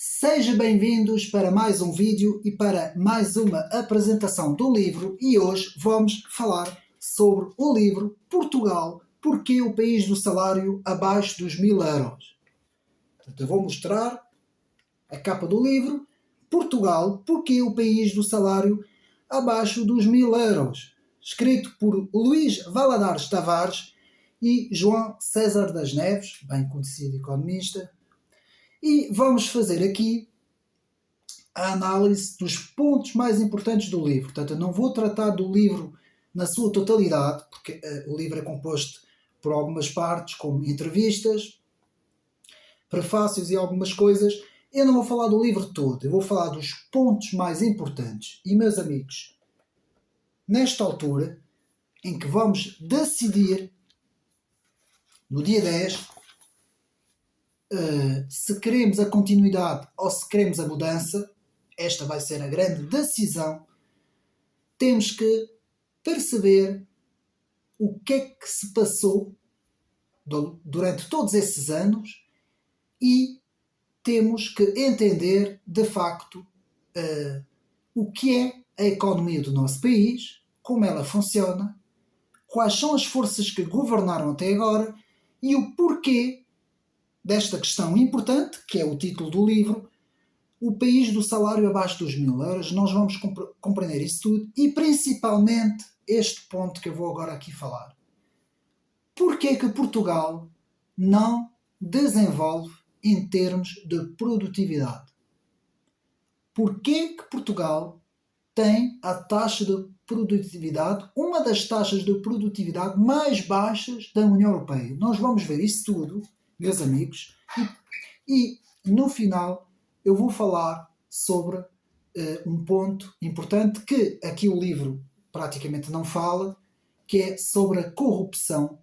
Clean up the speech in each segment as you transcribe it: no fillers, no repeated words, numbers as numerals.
Sejam bem-vindos para mais um vídeo e para mais uma apresentação do livro, e hoje vamos falar sobre o livro Portugal, porque o país do salário abaixo dos 1000 euros. Portanto, eu vou mostrar a capa do livro Portugal, porque o país do salário abaixo dos 1000 euros, escrito por Luís Valadares Tavares e João César das Neves, bem conhecido economista. E vamos fazer aqui a análise dos pontos mais importantes do livro. Portanto, eu não vou tratar do livro na sua totalidade, porque o livro é composto por algumas partes, como entrevistas, prefácios e algumas coisas. Eu não vou falar do livro todo, eu vou falar dos pontos mais importantes. E, meus amigos, nesta altura, em que vamos decidir, no dia 10, se queremos a continuidade ou se queremos a mudança, esta vai ser a grande decisão. Temos que perceber o que é que se passou durante todos esses anos e temos que entender de facto o que é a economia do nosso país, como ela funciona, quais são as forças que governaram até agora e o porquê desta questão importante, que é o título do livro, o país do salário abaixo dos 1000 euros. Nós vamos compreender isso tudo e principalmente este ponto que eu vou agora aqui falar. Porquê que Portugal não desenvolve em termos de produtividade? Porquê que Portugal tem a taxa de produtividade, uma das taxas de produtividade mais baixas da União Europeia? Nós vamos ver isso tudo, meus amigos, e no final eu vou falar sobre um ponto importante que aqui o livro praticamente não fala, que é sobre a corrupção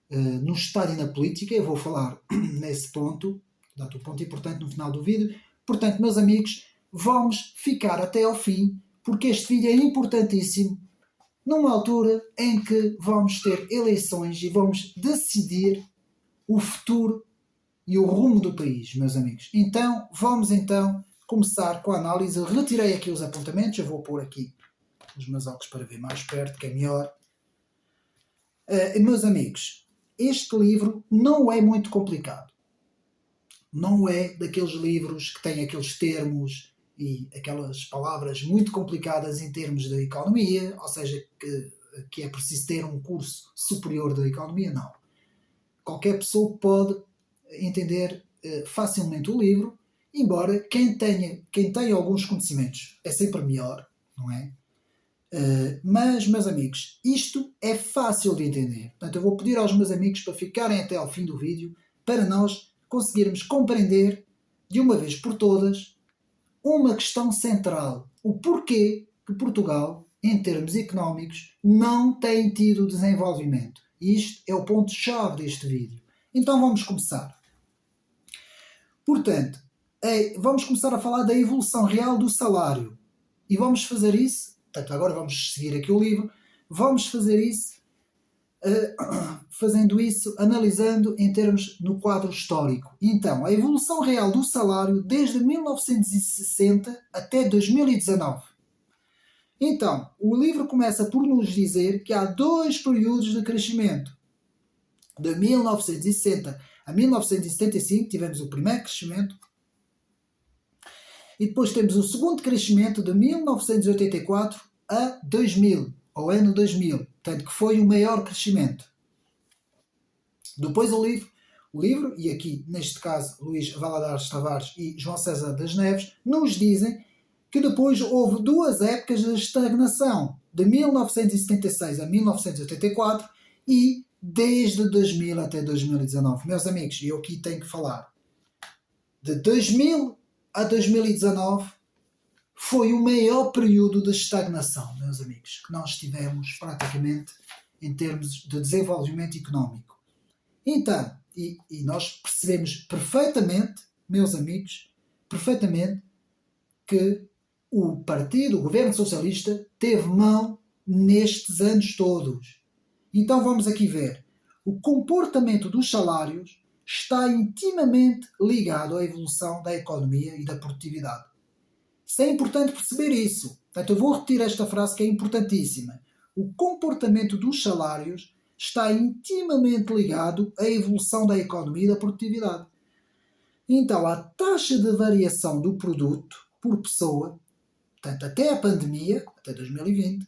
no Estado e na política. Eu vou falar nesse ponto, portanto, um ponto importante no final do vídeo. Portanto, meus amigos, vamos ficar até ao fim, porque este vídeo é importantíssimo, numa altura em que vamos ter eleições e vamos decidir o futuro e o rumo do país, meus amigos. Então, vamos começar com a análise. Eu retirei aqui os apontamentos, eu vou pôr aqui os meus óculos para ver mais perto, que é melhor. Meus amigos, este livro não é muito complicado. Não é daqueles livros que têm aqueles termos e aquelas palavras muito complicadas em termos de economia, ou seja, que é preciso ter um curso superior de economia, não. Qualquer pessoa pode entender facilmente o livro, embora quem tenha alguns conhecimentos é sempre melhor, não é? Mas, meus amigos, isto é fácil de entender. Portanto, eu vou pedir aos meus amigos para ficarem até ao fim do vídeo, para nós conseguirmos compreender, de uma vez por todas, uma questão central. O porquê que Portugal, em termos económicos, não tem tido desenvolvimento. Isto é o ponto-chave deste vídeo. Então vamos começar. Portanto, vamos começar a falar da evolução real do salário. E vamos fazer isso, portanto, agora vamos seguir aqui o livro, vamos fazer isso, fazendo isso, analisando em termos no quadro histórico. Então, a evolução real do salário desde 1960 até 2019. Então, o livro começa por nos dizer que há dois períodos de crescimento. De 1960 a 1975 tivemos o primeiro crescimento e depois temos o segundo crescimento de 1984 a 2000, ao ano 2000, portanto que foi o maior crescimento. Depois o livro, e aqui neste caso Luís Valadares Tavares e João César das Neves, nos dizem que depois houve duas épocas de estagnação, de 1976 a 1984 e desde 2000 até 2019. Meus amigos, eu aqui tenho que falar. De 2000 a 2019 foi o maior período de estagnação, meus amigos, que nós tivemos praticamente em termos de desenvolvimento económico. Então, e nós percebemos perfeitamente, meus amigos, perfeitamente que o Governo Socialista, teve mão nestes anos todos. Então vamos aqui ver o comportamento dos salários está intimamente ligado à evolução da economia e da produtividade. Isso é importante perceber isso. Portanto, eu vou repetir esta frase que é importantíssima. O comportamento dos salários está intimamente ligado à evolução da economia e da produtividade. Então, a taxa de variação do produto por pessoa, portanto, até a pandemia, até 2020,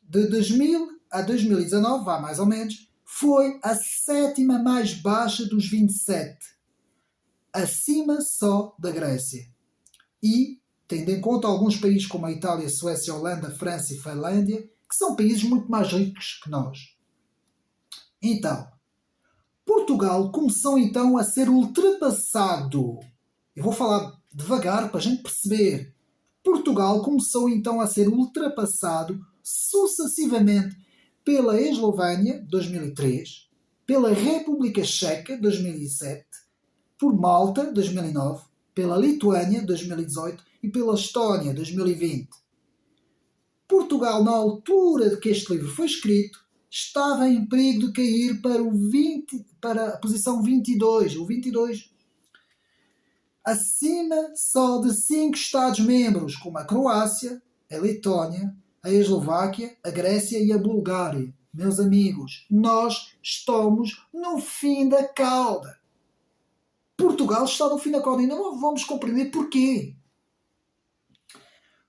de 2000 a 2019, vá mais ou menos, foi a sétima mais baixa dos 27, acima só da Grécia. E, tendo em conta alguns países como a Itália, Suécia, Holanda, França e Finlândia, que são países muito mais ricos que nós. Então, Portugal começou então a ser ultrapassado. Eu vou falar devagar para a gente perceber. Portugal começou então a ser ultrapassado sucessivamente pela Eslovénia, 2003, pela República Checa, 2007, por Malta, 2009, pela Lituânia, 2018 e pela Estónia, 2020. Portugal, na altura de que este livro foi escrito, estava em perigo de cair para a posição 22, o 22, acima só de 5 Estados-membros, como a Croácia, a Letónia, a Eslováquia, a Grécia e a Bulgária. Meus amigos, nós estamos no fim da cauda. Portugal está no fim da cauda e não vamos compreender porquê.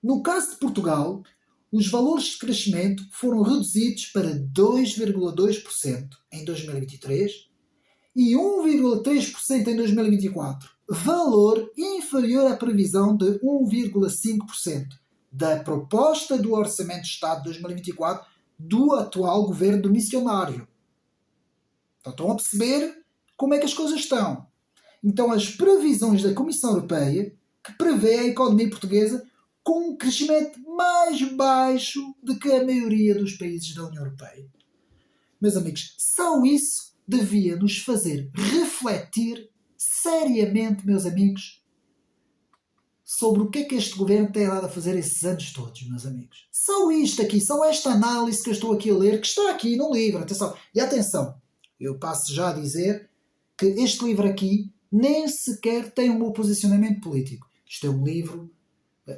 No caso de Portugal, os valores de crescimento foram reduzidos para 2,2% em 2023 e 1,3% em 2024, valor inferior à previsão de 1,5% da proposta do Orçamento de Estado de 2024 do atual governo do missionário. Então, estão a perceber como é que as coisas estão. Então, as previsões da Comissão Europeia, que prevê a economia portuguesa com um crescimento mais baixo do que a maioria dos países da União Europeia. Meus amigos, só isso devia nos fazer refletir seriamente, meus amigos, sobre o que é que este governo tem dado a fazer esses anos todos, meus amigos. Só isto aqui, só esta análise que eu estou aqui a ler, que está aqui no livro, atenção. E atenção, eu passo já a dizer que este livro aqui nem sequer tem um meu posicionamento político. Isto é um livro,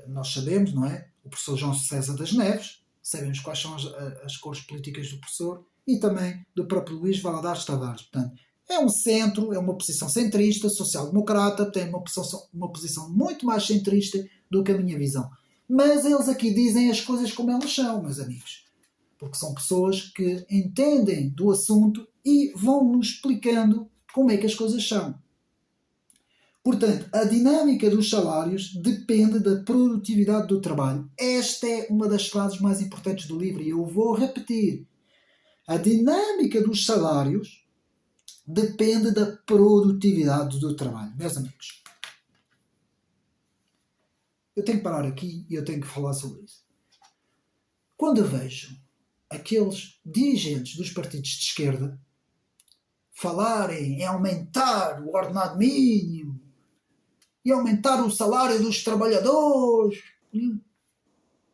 nós sabemos, não é? O professor João César das Neves, sabemos quais são as cores políticas do professor e também do próprio Luís Valadares Tavares. Portanto, é um centro, é uma posição centrista, social-democrata, tem uma posição muito mais centrista do que a minha visão. Mas eles aqui dizem as coisas como elas são, meus amigos. Porque são pessoas que entendem do assunto e vão-nos explicando como é que as coisas são. Portanto, a dinâmica dos salários depende da produtividade do trabalho. Esta é uma das frases mais importantes do livro e eu vou repetir. A dinâmica dos salários depende da produtividade do trabalho. Meus amigos, eu tenho que parar aqui e eu tenho que falar sobre isso. Quando eu vejo aqueles dirigentes dos partidos de esquerda falarem em aumentar o ordenado mínimo e aumentar o salário dos trabalhadores,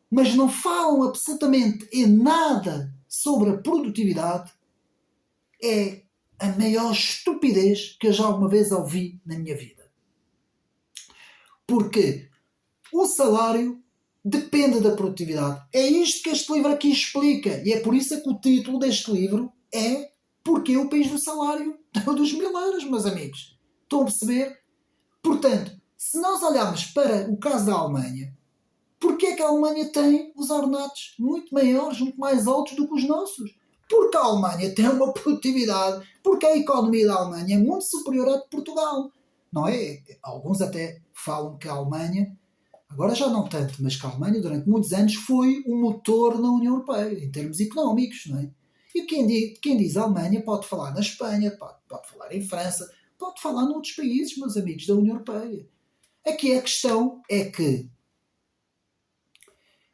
mas não falam absolutamente em nada sobre a produtividade, é a maior estupidez que eu já alguma vez ouvi na minha vida. Porque o salário depende da produtividade. É isto que este livro aqui explica. E é por isso que o título deste livro é Porquê o país do salário dos 1000 euros, meus amigos. Estão a perceber? Portanto, se nós olharmos para o caso da Alemanha, porquê é que a Alemanha tem os ordenados muito maiores, muito mais altos do que os nossos? Porque a Alemanha tem uma produtividade, porque a economia da Alemanha é muito superior à de Portugal. Não é? Alguns até falam que a Alemanha, agora já não tanto, mas que a Alemanha durante muitos anos foi um motor na União Europeia, em termos económicos. Não é? E quem diz Alemanha pode falar na Espanha, pode falar em França, pode falar noutros países, meus amigos, da União Europeia. Aqui a questão é que,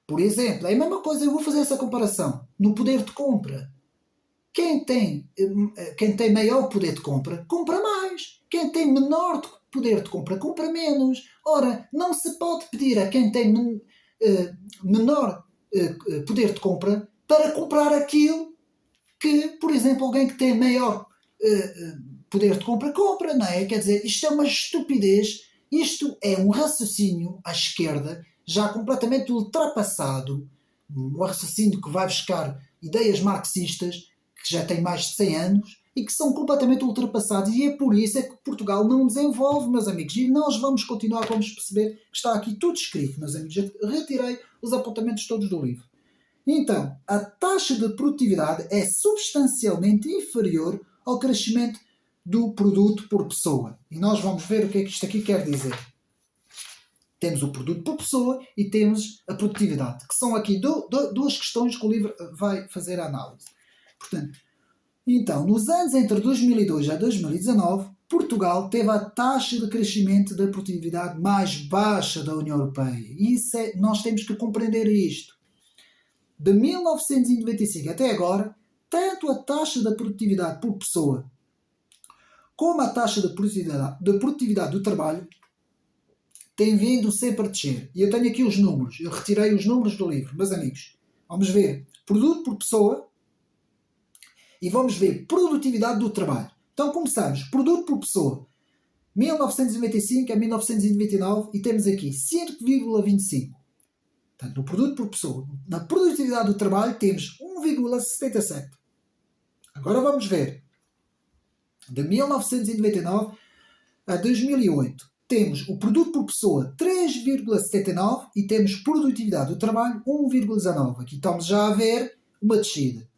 por exemplo, é a mesma coisa, eu vou fazer essa comparação, no poder de compra. Quem tem maior poder de compra, compra mais. Quem tem menor poder de compra, compra menos. Ora, não se pode pedir a quem tem menor poder de compra para comprar aquilo que, por exemplo, alguém que tem maior poder de compra, compra, não é? Quer dizer, isto é uma estupidez, isto é um raciocínio à esquerda já completamente ultrapassado, um raciocínio que vai buscar ideias marxistas que já têm mais de 100 anos e que são completamente ultrapassados, e é por isso é que Portugal não desenvolve, meus amigos, e nós vamos continuar, vamos perceber que está aqui tudo escrito, meus amigos. Eu retirei os apontamentos todos do livro. Então, a taxa de produtividade é substancialmente inferior ao crescimento do produto por pessoa. E nós vamos ver o que é que isto aqui quer dizer. Temos o produto por pessoa e temos a produtividade, que são aqui duas questões que o livro vai fazer a análise. Portanto, então, nos anos entre 2002 a 2019, Portugal teve a taxa de crescimento da produtividade mais baixa da União Europeia. E nós temos que compreender isto. De 1995 até agora, tanto a taxa da produtividade por pessoa como a taxa de produtividade do trabalho tem vindo sempre a descer. E eu tenho aqui os números. Eu retirei os números do livro. Meus amigos, vamos ver produto por pessoa e vamos ver produtividade do trabalho. Então começamos. Produto por pessoa. 1995 a 1999 e temos aqui 5,25. Portanto, no produto por pessoa. Na produtividade do trabalho temos 1,77. Agora vamos ver. De 1999 a 2008 temos o produto por pessoa 3,79 e temos produtividade do trabalho 1,19. Aqui estamos já a ver uma descida.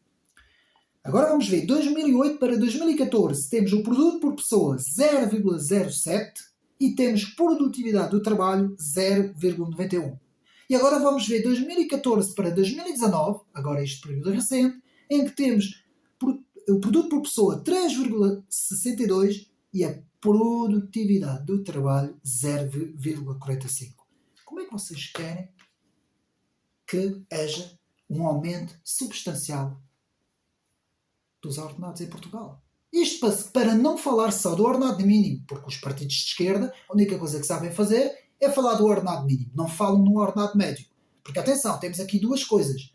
Agora vamos ver, 2008 para 2014 temos o produto por pessoa 0,07 e temos produtividade do trabalho 0,91. E agora vamos ver 2014 para 2019, agora este período recente, em que temos o produto por pessoa 3,62 e a produtividade do trabalho 0,45. Como é que vocês querem que haja um aumento substancial dos ordenados em Portugal? Isto para não falar só do ordenado mínimo, porque os partidos de esquerda, a única coisa que sabem fazer é falar do ordenado mínimo, não falam no ordenado médio. Porque atenção, temos aqui duas coisas.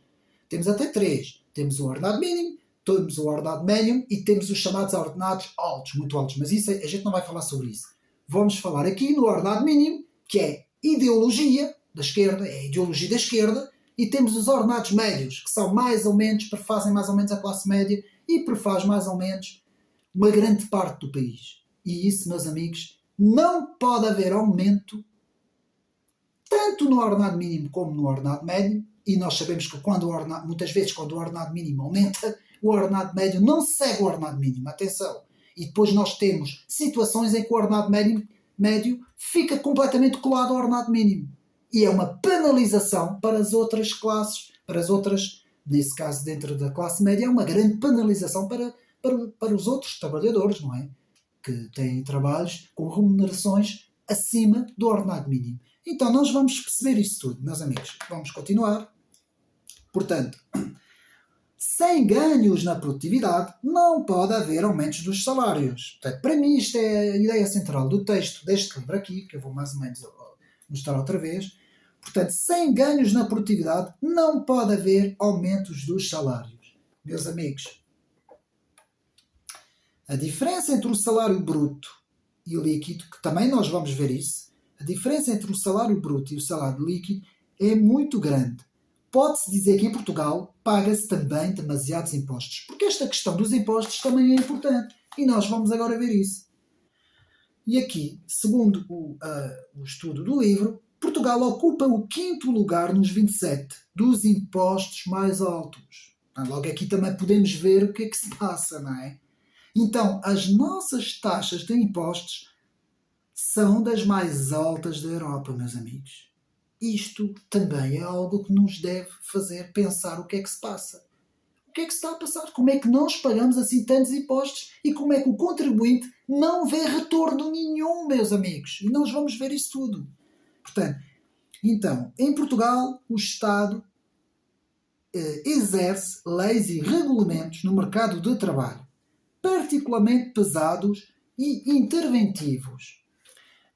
Temos até três. Temos o ordenado mínimo, temos o ordenado médio e temos os chamados ordenados altos, muito altos. Mas isso a gente não vai falar sobre isso. Vamos falar aqui no ordenado mínimo, que é ideologia da esquerda, é a ideologia da esquerda, e temos os ordenados médios, que são mais ou menos, prefazem mais ou menos a classe média e prefaz mais ou menos uma grande parte do país. E isso, meus amigos, não pode haver aumento tanto no ordenado mínimo como no ordenado médio, e nós sabemos que muitas vezes quando o ordenado mínimo aumenta, o ordenado médio não segue o ordenado mínimo, atenção. E depois nós temos situações em que o ordenado médio fica completamente colado ao ordenado mínimo. E é uma penalização para as outras classes, para as outras, nesse caso dentro da classe média, é uma grande penalização para os outros trabalhadores, não é? Que têm trabalhos com remunerações acima do ordenado mínimo. Então nós vamos perceber isso tudo, meus amigos. Vamos continuar. Portanto, sem ganhos na produtividade, não pode haver aumentos dos salários. Portanto, para mim, isto é a ideia central do texto deste livro aqui, que eu vou mais ou menos mostrar outra vez. Portanto, sem ganhos na produtividade, não pode haver aumentos dos salários. Meus amigos, a diferença entre o salário bruto e o líquido, que também nós vamos ver isso, a diferença entre o salário bruto e o salário líquido é muito grande. Pode-se dizer que em Portugal paga-se também demasiados impostos, porque esta questão dos impostos também é importante, e nós vamos agora ver isso. E aqui, segundo o estudo do livro, Portugal ocupa o 5º lugar nos 27 dos impostos mais altos. Logo aqui também podemos ver o que é que se passa, não é? Então, as nossas taxas de impostos são das mais altas da Europa, meus amigos. Isto também é algo que nos deve fazer pensar o que é que se passa. O que é que se está a passar? Como é que nós pagamos assim tantos impostos e como é que o contribuinte não vê retorno nenhum, meus amigos? E nós vamos ver isso tudo. Portanto, então, em Portugal, o Estado exerce leis e regulamentos no mercado de trabalho, particularmente pesados e interventivos.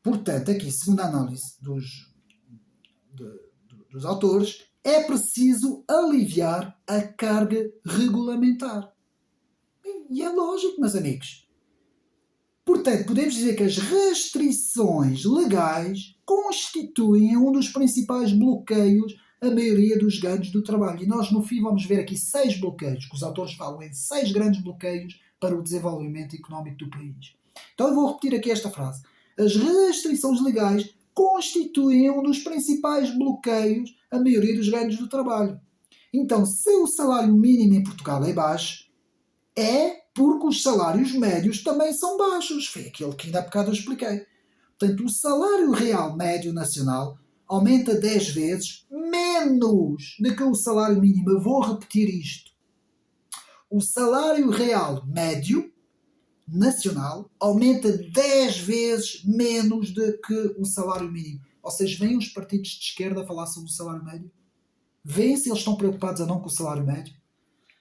Portanto, aqui, segundo a análise dos autores, é preciso aliviar a carga regulamentar. E é lógico, meus amigos. Portanto, podemos dizer que as restrições legais constituem um dos principais bloqueios a maioria dos ganhos do trabalho. E nós, no fim, vamos ver aqui 6 bloqueios, que os autores falam em 6 grandes bloqueios para o desenvolvimento económico do país. Então eu vou repetir aqui esta frase. As restrições legais constituem um dos principais bloqueios a maioria dos ganhos do trabalho. Então, se o salário mínimo em Portugal é baixo, é porque os salários médios também são baixos. Foi aquilo que ainda há bocado eu expliquei. Portanto, o salário real médio nacional aumenta 10 vezes menos do que o salário mínimo. Eu vou repetir isto. O salário real médio nacional aumenta 10 vezes menos do que o salário mínimo. Ou seja, vêm os partidos de esquerda a falar sobre o salário médio? Vêem se eles estão preocupados ou não com o salário médio?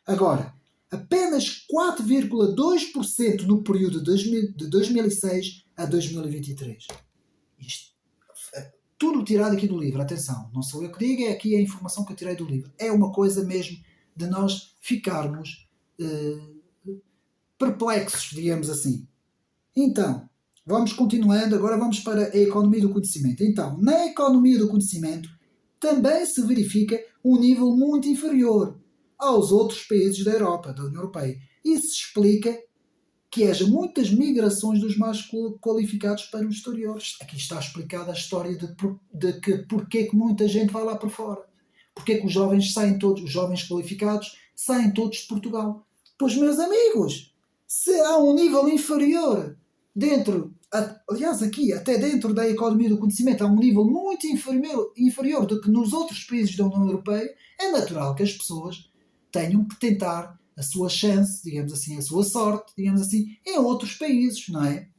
Agora, apenas 4,2% no período de 2006 a 2023. Isto, tudo tirado aqui do livro, atenção, não sou eu que digo, é aqui a informação que eu tirei do livro. É uma coisa mesmo de nós ficarmos perplexos, digamos assim. Então, vamos continuando, agora vamos para a economia do conhecimento. Então, na economia do conhecimento também se verifica um nível muito inferior aos outros países da Europa, da União Europeia. Isso explica que haja muitas migrações dos mais qualificados para os exteriores. Aqui está explicada a história de que porque que muita gente vai lá para fora. Porque que os jovens saem todos, os jovens qualificados saem todos de Portugal. Pois, meus amigos, se há um nível inferior dentro, aliás aqui, até dentro da economia do conhecimento, há um nível muito inferior do que nos outros países da União Europeia, é natural que as pessoas tenham que tentar a sua chance, digamos assim, a sua sorte, digamos assim, em outros países, não é?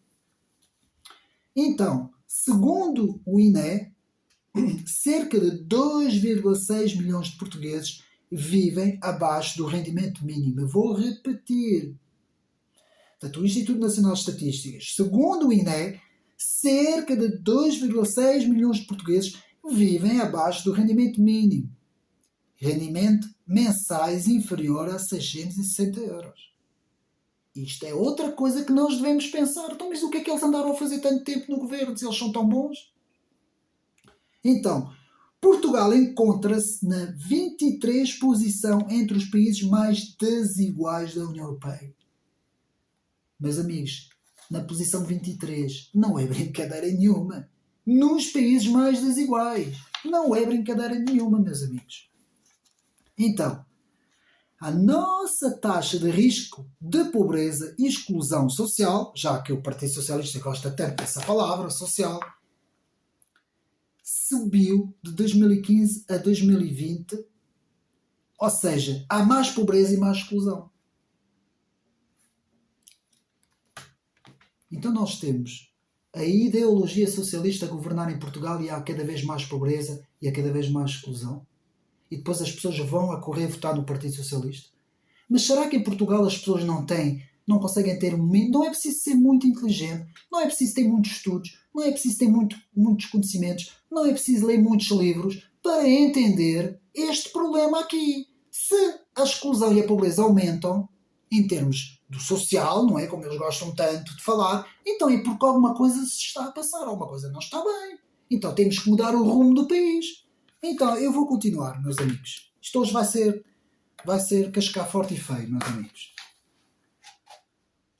Então, segundo o INE, cerca de 2,6 milhões de portugueses vivem abaixo do rendimento mínimo. Eu vou repetir. Portanto, o Instituto Nacional de Estatísticas, segundo o INE, cerca de 2,6 milhões de portugueses vivem abaixo do rendimento mínimo. Rendimento mensais inferior a 660 euros. Isto é outra coisa que nós devemos pensar. Então, mas o que é que eles andaram a fazer tanto tempo no governo, se eles são tão bons? Então, Portugal encontra-se na 23 posição entre os países mais desiguais da União Europeia. Meus amigos, na posição 23, não é brincadeira nenhuma. Nos países mais desiguais. Não é brincadeira nenhuma, meus amigos. Então, a nossa taxa de risco de pobreza e exclusão social, já que o Partido Socialista gosta tanto dessa palavra, social, subiu de 2015 a 2020, ou seja, há mais pobreza e mais exclusão. Então nós temos a ideologia socialista a governar em Portugal e há cada vez mais pobreza e há cada vez mais exclusão. E depois as pessoas vão a correr votar no Partido Socialista. Mas será que em Portugal as pessoas não conseguem ter um mínimo? Não é preciso ser muito inteligente, não é preciso ter muitos estudos, não é preciso ter muitos conhecimentos, não é preciso ler muitos livros para entender este problema aqui. Se a exclusão e a pobreza aumentam, em termos do social, não é? Como eles gostam tanto de falar, então é porque alguma coisa se está a passar, alguma coisa não está bem. Então temos que mudar o rumo do país. Então, eu vou continuar, meus amigos. Isto hoje vai ser cascar forte e feio, meus amigos.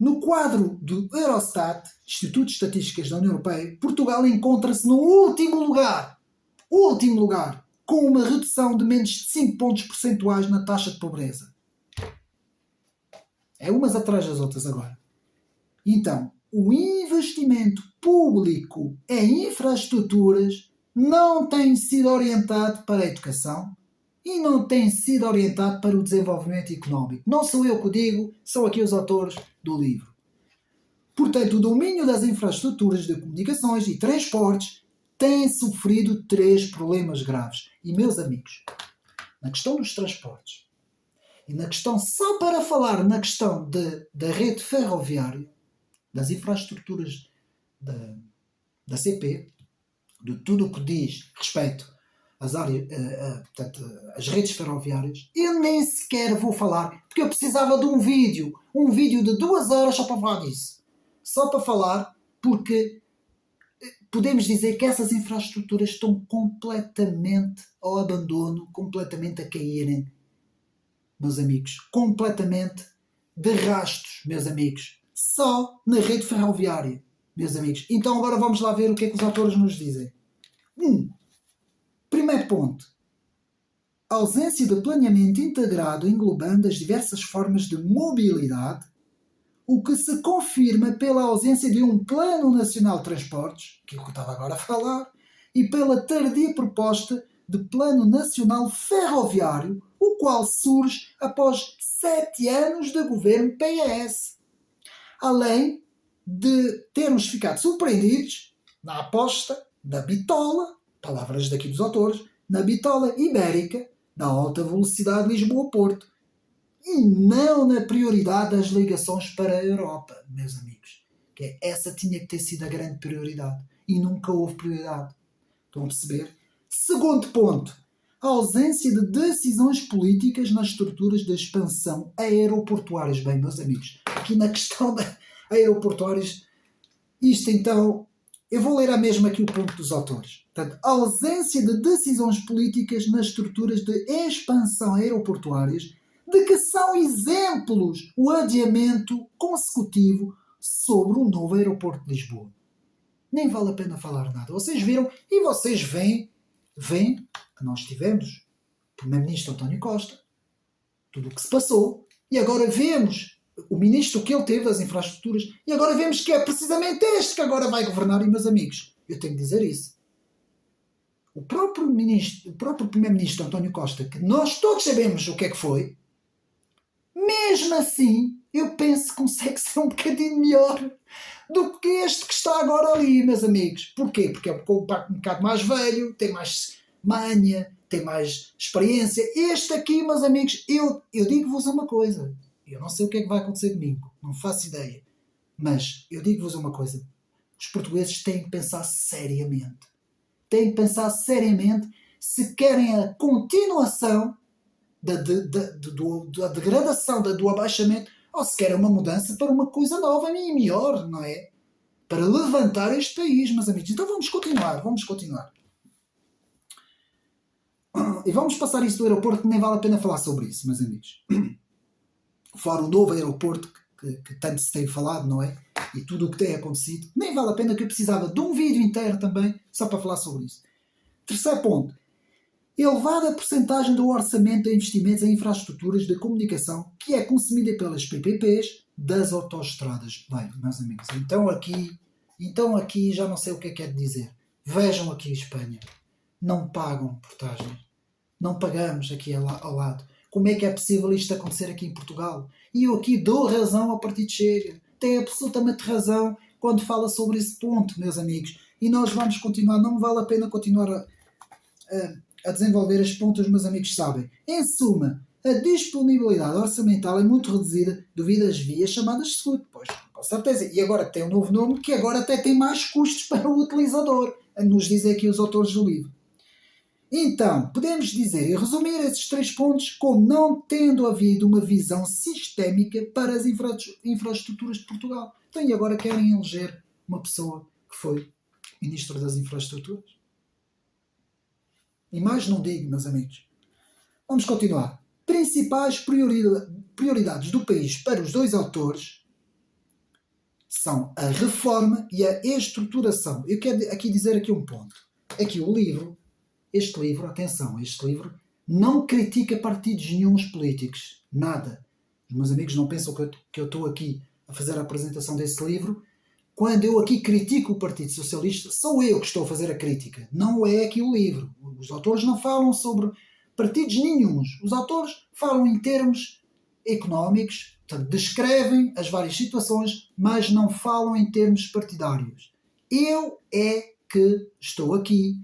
No quadro do Eurostat, Instituto de Estatísticas da União Europeia, Portugal encontra-se no último lugar, com uma redução de menos de 5 pontos percentuais na taxa de pobreza. É umas atrás das outras agora. Então, o investimento público em infraestruturas não tem sido orientado para a educação e não tem sido orientado para o desenvolvimento económico. Não sou eu que o digo, são aqui os autores do livro. Portanto, o domínio das infraestruturas de comunicações e transportes tem sofrido 3 problemas graves. E, meus amigos, na questão dos transportes e na questão, só para falar na questão da rede ferroviária, das infraestruturas da CP, de tudo o que diz respeito portanto, às redes ferroviárias, eu nem sequer vou falar, porque eu precisava de um vídeo de 2 horas só para falar disso. só para falar, porque podemos dizer que essas infraestruturas estão completamente ao abandono, completamente a caírem, meus amigos. Completamente de rastos, meus amigos. Só na rede ferroviária, meus amigos. Então agora vamos lá ver o que é que os autores nos dizem. Primeiro ponto. A ausência de planeamento integrado englobando as diversas formas de mobilidade, o que se confirma pela ausência de um Plano Nacional de Transportes, que eu estava agora a falar, e pela tardia proposta de Plano Nacional Ferroviário, o qual surge após 7 anos de governo PS. Além de termos ficado surpreendidos na aposta da bitola, palavras daqui dos autores, na bitola ibérica da alta velocidade Lisboa-Porto, e não na prioridade das ligações para a Europa, meus amigos. Que essa tinha que ter sido a grande prioridade. E nunca houve prioridade. Estão a perceber? Segundo ponto. A ausência de decisões políticas nas estruturas de expansão aeroportuárias. Bem, meus amigos, aqui na questão da aeroportuárias, isto então, eu vou ler a mesma aqui o ponto dos autores. Portanto, a ausência de decisões políticas nas estruturas de expansão aeroportuárias, de que são exemplos o adiamento consecutivo sobre o novo aeroporto de Lisboa. Nem vale a pena falar nada. Vocês viram e vocês veem que nós tivemos o primeiro-ministro António Costa, tudo o que se passou, e agora vemos o ministro que ele teve das infraestruturas, e agora vemos que é precisamente este que agora vai governar. E meus amigos, eu tenho que dizer isso. O próprio primeiro-ministro António Costa, que nós todos sabemos o que é que foi, mesmo assim, eu penso que consegue ser um bocadinho melhor do que este que está agora ali, meus amigos. Porquê? Porque é um bocado mais velho, tem mais manha, tem mais experiência. Este aqui, meus amigos, eu digo-vos uma coisa. Eu não sei o que é que vai acontecer comigo, não faço ideia. Mas eu digo-vos uma coisa. Os portugueses têm que pensar seriamente. Têm que pensar seriamente se querem a continuação da degradação, do abaixamento, ou se querem uma mudança para uma coisa nova e melhor, não é? Para levantar este país, meus amigos. Então vamos continuar. E vamos passar isso do aeroporto, que nem vale a pena falar sobre isso, meus amigos. Fora o novo aeroporto, que tanto se tem falado, não é? E tudo o que tem acontecido. Nem vale a pena, que eu precisava de um vídeo inteiro também, só para falar sobre isso. Terceiro ponto. Elevada percentagem do orçamento de investimentos em infraestruturas de comunicação que é consumida pelas PPPs das autoestradas. Bem, meus amigos, então aqui já não sei o que é que quer dizer. Vejam aqui Espanha. Não pagam portagem. Não pagamos aqui ao lado. Como é que é possível isto acontecer aqui em Portugal? E eu aqui dou razão ao Partido Chega. Tem absolutamente razão quando fala sobre esse ponto, meus amigos. E nós vamos continuar. Não vale a pena continuar a desenvolver as pontas, meus amigos sabem. Em suma, a disponibilidade orçamental é muito reduzida devido às vias chamadas SCUT. Pois, com certeza. E agora tem um novo nome que agora até tem mais custos para o utilizador. Nos dizem aqui os autores do livro. Então, podemos dizer e resumir esses 3 pontos como não tendo havido uma visão sistémica para as infraestruturas de Portugal. Então, e agora querem eleger uma pessoa que foi Ministro das Infraestruturas? E mais não digo, meus amigos. Vamos continuar. Principais prioridades do país para os 2 autores são a reforma e a estruturação. Eu quero aqui dizer aqui um ponto. Aqui este livro, não critica partidos nenhuns políticos. Nada. Os meus amigos não pensam que eu estou aqui a fazer a apresentação desse livro. Quando eu aqui critico o Partido Socialista, sou eu que estou a fazer a crítica. Não é aqui o livro. Os autores não falam sobre partidos nenhuns. Os autores falam em termos económicos, portanto, descrevem as várias situações, mas não falam em termos partidários. Eu é que estou aqui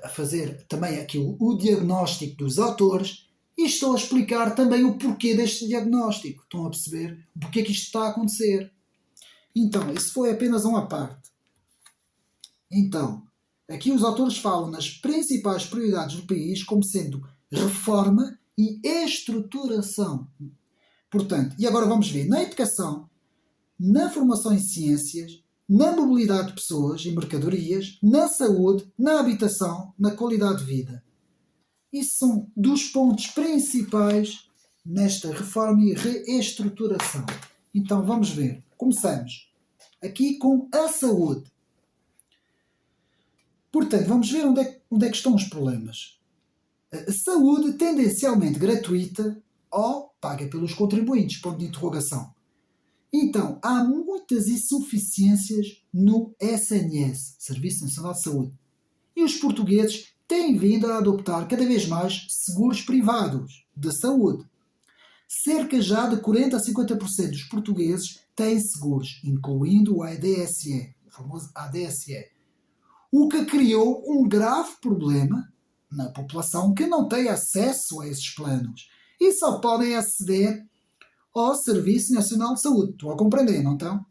a fazer também aqui o diagnóstico dos autores e estou a explicar também o porquê deste diagnóstico. Estão a perceber o porquê que isto está a acontecer? Então, isso foi apenas uma parte. Então, aqui os autores falam nas principais prioridades do país como sendo reforma e estruturação. Portanto, e agora vamos ver, na educação, na formação em ciências, na mobilidade de pessoas e mercadorias, na saúde, na habitação, na qualidade de vida. Isso são dos pontos principais nesta reforma e reestruturação. Então vamos ver. Começamos aqui com a saúde. Portanto, vamos ver onde é que estão os problemas. A saúde tendencialmente gratuita ou paga pelos contribuintes, ponto de interrogação. Então, há muitas insuficiências no SNS, Serviço Nacional de Saúde. E os portugueses têm vindo a adoptar cada vez mais seguros privados de saúde. Cerca já de 40 a 50% dos portugueses têm seguros, incluindo o ADSE, o famoso ADSE. O que criou um grave problema na população que não tem acesso a esses planos e só podem aceder ao Serviço Nacional de Saúde. Estão a compreender, não estão?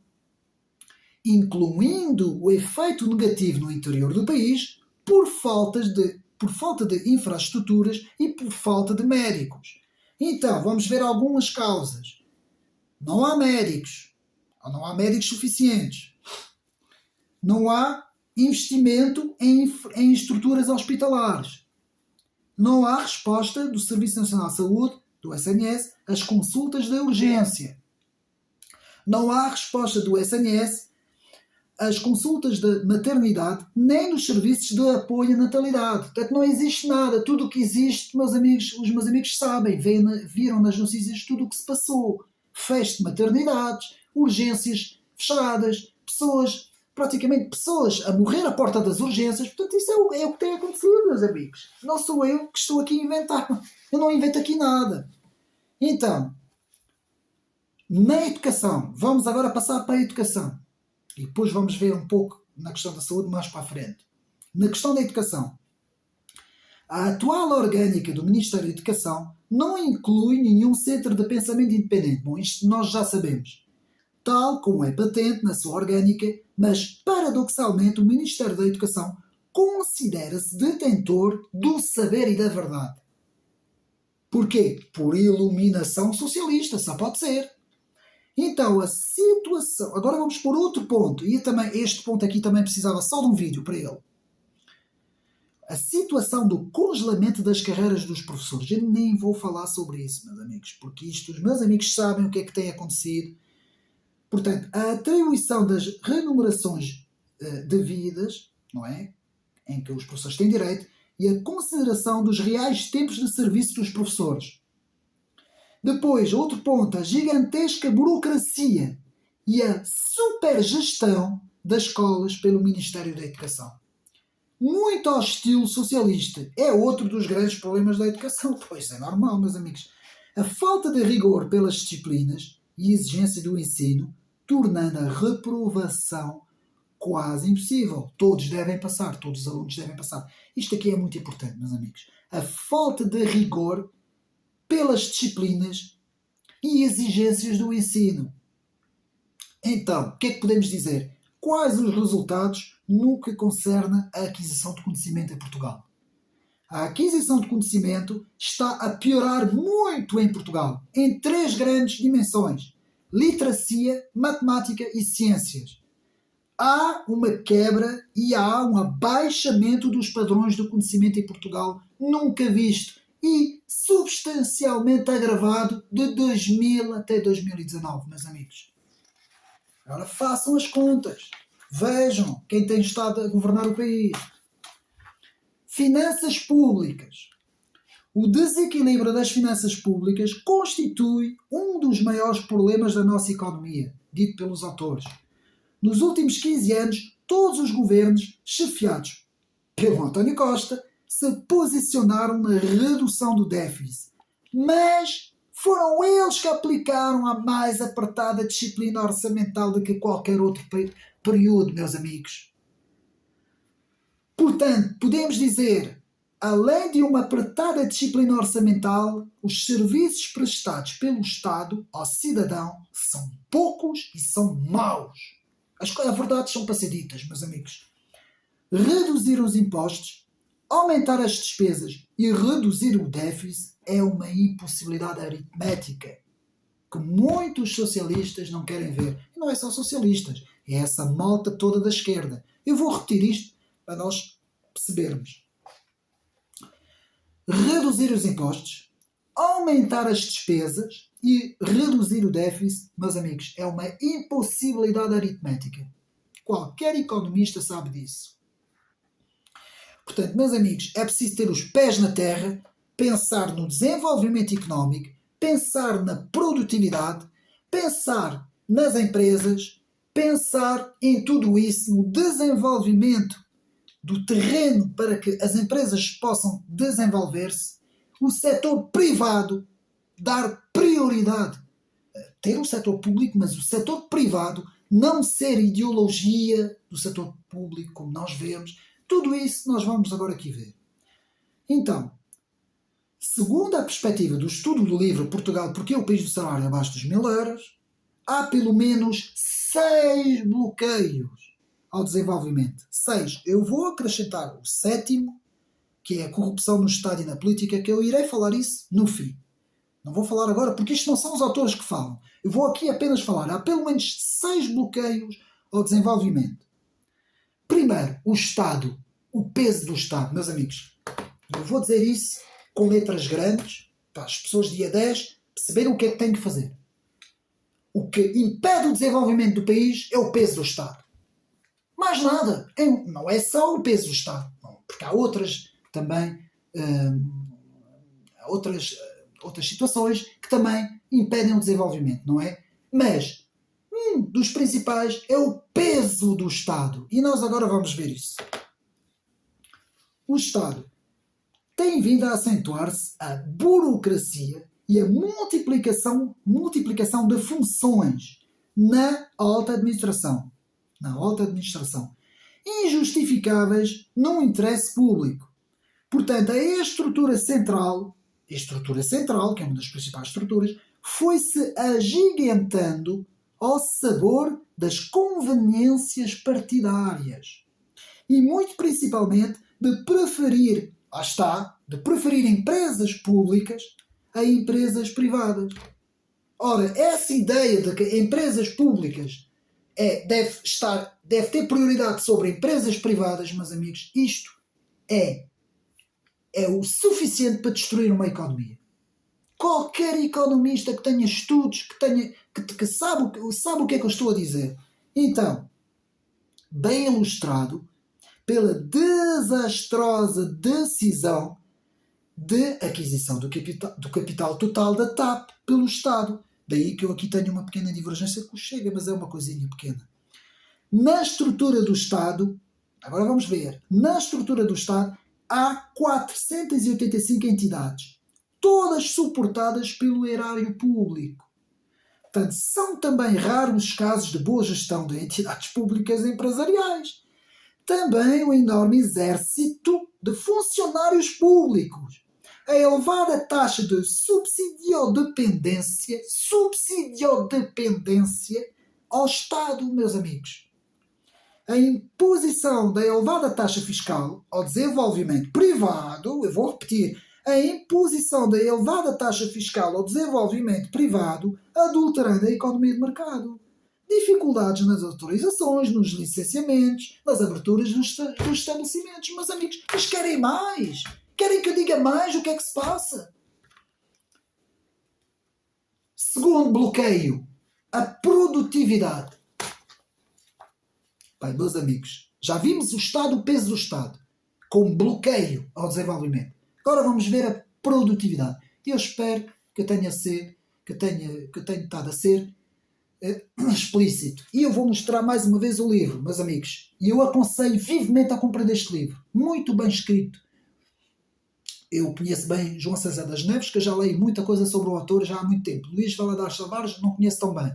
Incluindo o efeito negativo no interior do país por falta de infraestruturas e por falta de médicos. Então, vamos ver algumas causas. Não há médicos, ou não há médicos suficientes. Não há investimento em estruturas hospitalares. Não há resposta do Serviço Nacional de Saúde, do SNS, às consultas de urgência. Não há resposta do SNS às consultas de maternidade, nem nos serviços de apoio à natalidade. Portanto, não existe nada. Tudo o que existe, os meus amigos sabem, viram nas notícias tudo o que se passou. Fecho de maternidades, urgências fechadas, praticamente pessoas a morrer à porta das urgências. Portanto, isso é o que tem acontecido, meus amigos. Não sou eu que estou aqui a inventar. Eu não invento aqui nada. Então, na educação, vamos agora passar para a educação. E depois vamos ver um pouco na questão da saúde mais para a frente. Na questão da educação, a atual orgânica do Ministério da Educação não inclui nenhum centro de pensamento independente. Bom, isto nós já sabemos. Tal como é patente na sua orgânica, mas, paradoxalmente, o Ministério da Educação considera-se detentor do saber e da verdade. Porquê? Por iluminação socialista, só pode ser. Então, a situação... Agora vamos por outro ponto, e também este ponto aqui também precisava só de um vídeo para ele. A situação do congelamento das carreiras dos professores. Eu nem vou falar sobre isso, meus amigos, porque os meus amigos sabem o que é que tem acontecido. Portanto, a atribuição das remunerações devidas, não é? Em que os professores têm direito, e a consideração dos reais tempos de serviço dos professores. Depois, outro ponto, a gigantesca burocracia e a supergestão das escolas pelo Ministério da Educação. Muito ao estilo socialista. É outro dos grandes problemas da educação. Pois é normal, meus amigos. A falta de rigor pelas disciplinas e exigência do ensino, tornando a reprovação quase impossível. Todos devem passar, todos os alunos devem passar. Isto aqui é muito importante, meus amigos. A falta de rigor pelas disciplinas e exigências do ensino. Então, o que é que podemos dizer? Quais os resultados no que concerne a aquisição de conhecimento em Portugal? A aquisição de conhecimento está a piorar muito em Portugal, em 3 grandes dimensões: literacia, matemática e ciências. Há uma quebra e há um abaixamento dos padrões do conhecimento em Portugal nunca visto e substancialmente agravado de 2000 até 2019, meus amigos. Agora façam as contas. Vejam quem tem estado a governar o país. Finanças públicas. O desequilíbrio das finanças públicas constitui um dos maiores problemas da nossa economia, dito pelos autores. Nos últimos 15 anos, todos os governos, chefiados pelo António Costa, se posicionaram na redução do déficit. Mas foram eles que aplicaram a mais apertada disciplina orçamental do que qualquer outro período, meus amigos. Portanto, podemos dizer, além de uma apertada disciplina orçamental, os serviços prestados pelo Estado ao cidadão são poucos e são maus. As verdades são para ser ditas, meus amigos. Reduzir os impostos, aumentar as despesas e reduzir o déficit é uma impossibilidade aritmética. que muitos socialistas não querem ver. E não é só socialistas, é essa malta toda da esquerda. Eu vou repetir isto para nós percebermos. Reduzir os impostos, aumentar as despesas e reduzir o déficit, meus amigos, é uma impossibilidade aritmética. Qualquer economista sabe disso. Portanto, meus amigos, é preciso ter os pés na terra, pensar no desenvolvimento económico, pensar na produtividade, pensar nas empresas, pensar em tudo isso, no desenvolvimento do terreno para que as empresas possam desenvolver-se, o setor privado dar prioridade, ter o setor público, mas o setor privado não ser ideologia do setor público, como nós vemos. Tudo isso nós vamos agora aqui ver. Então, segundo a perspectiva do estudo do livro Portugal, porque é o país do salário abaixo dos 1000 euros, há pelo menos 6 bloqueios ao desenvolvimento. 6. Eu vou acrescentar o 7º, que é a corrupção no Estado e na política, que eu irei falar isso no fim. Não vou falar agora, porque isto não são os autores que falam. Eu vou aqui apenas falar. Há pelo menos 6 bloqueios ao desenvolvimento. Primeiro, o Estado. O peso do Estado, meus amigos. Eu vou dizer isso com letras grandes, para as pessoas dia 10 perceberem o que é que têm que fazer. O que impede o desenvolvimento do país é o peso do Estado. Mais nada. Não é só o peso do Estado. Porque há outras também, outras situações que também impedem o desenvolvimento, não é? Mas um dos principais é o peso do Estado. E nós agora vamos ver isso. O Estado tem vindo a acentuar-se a burocracia e a multiplicação de funções na alta administração. Injustificáveis num interesse público. Portanto, a estrutura central, que é uma das principais estruturas, foi-se agigantando ao sabor das conveniências partidárias. E muito principalmente de preferir empresas públicas a empresas privadas. Ora, essa ideia de que empresas públicas deve ter prioridade sobre empresas privadas, meus amigos, isto é o suficiente para destruir uma economia. Qualquer economista que tenha estudos, que sabe o que é que eu estou a dizer. Então, bem ilustrado pela desastrosa decisão de aquisição do capital total da TAP pelo Estado. Daí que eu aqui tenho uma pequena divergência com o Chega, mas é uma coisinha pequena. Na estrutura do Estado, agora vamos ver, na estrutura do Estado há 485 entidades, todas suportadas pelo erário público. Portanto, são também raros os casos de boa gestão de entidades públicas empresariais. Também o enorme exército de funcionários públicos. A elevada taxa de subsidiodependência ao Estado, meus amigos. A imposição da elevada taxa fiscal ao desenvolvimento privado, eu vou repetir, a imposição da elevada taxa fiscal ao desenvolvimento privado, adulterando a economia de mercado. Dificuldades nas autorizações, nos licenciamentos, nas aberturas dos estabelecimentos. Meus amigos, mas querem mais? Querem que eu diga mais o que é que se passa? Segundo bloqueio, a produtividade. Bem, meus amigos, já vimos o peso do Estado, como bloqueio ao desenvolvimento. Agora vamos ver a produtividade. Eu espero que eu tenha estado a ser explícito. E eu vou mostrar mais uma vez o livro, meus amigos. E eu aconselho vivemente a compra deste livro. Muito bem escrito. Eu conheço bem João César das Neves, que eu já leio muita coisa sobre o autor já há muito tempo. Luís Valadares Tavares não conheço tão bem.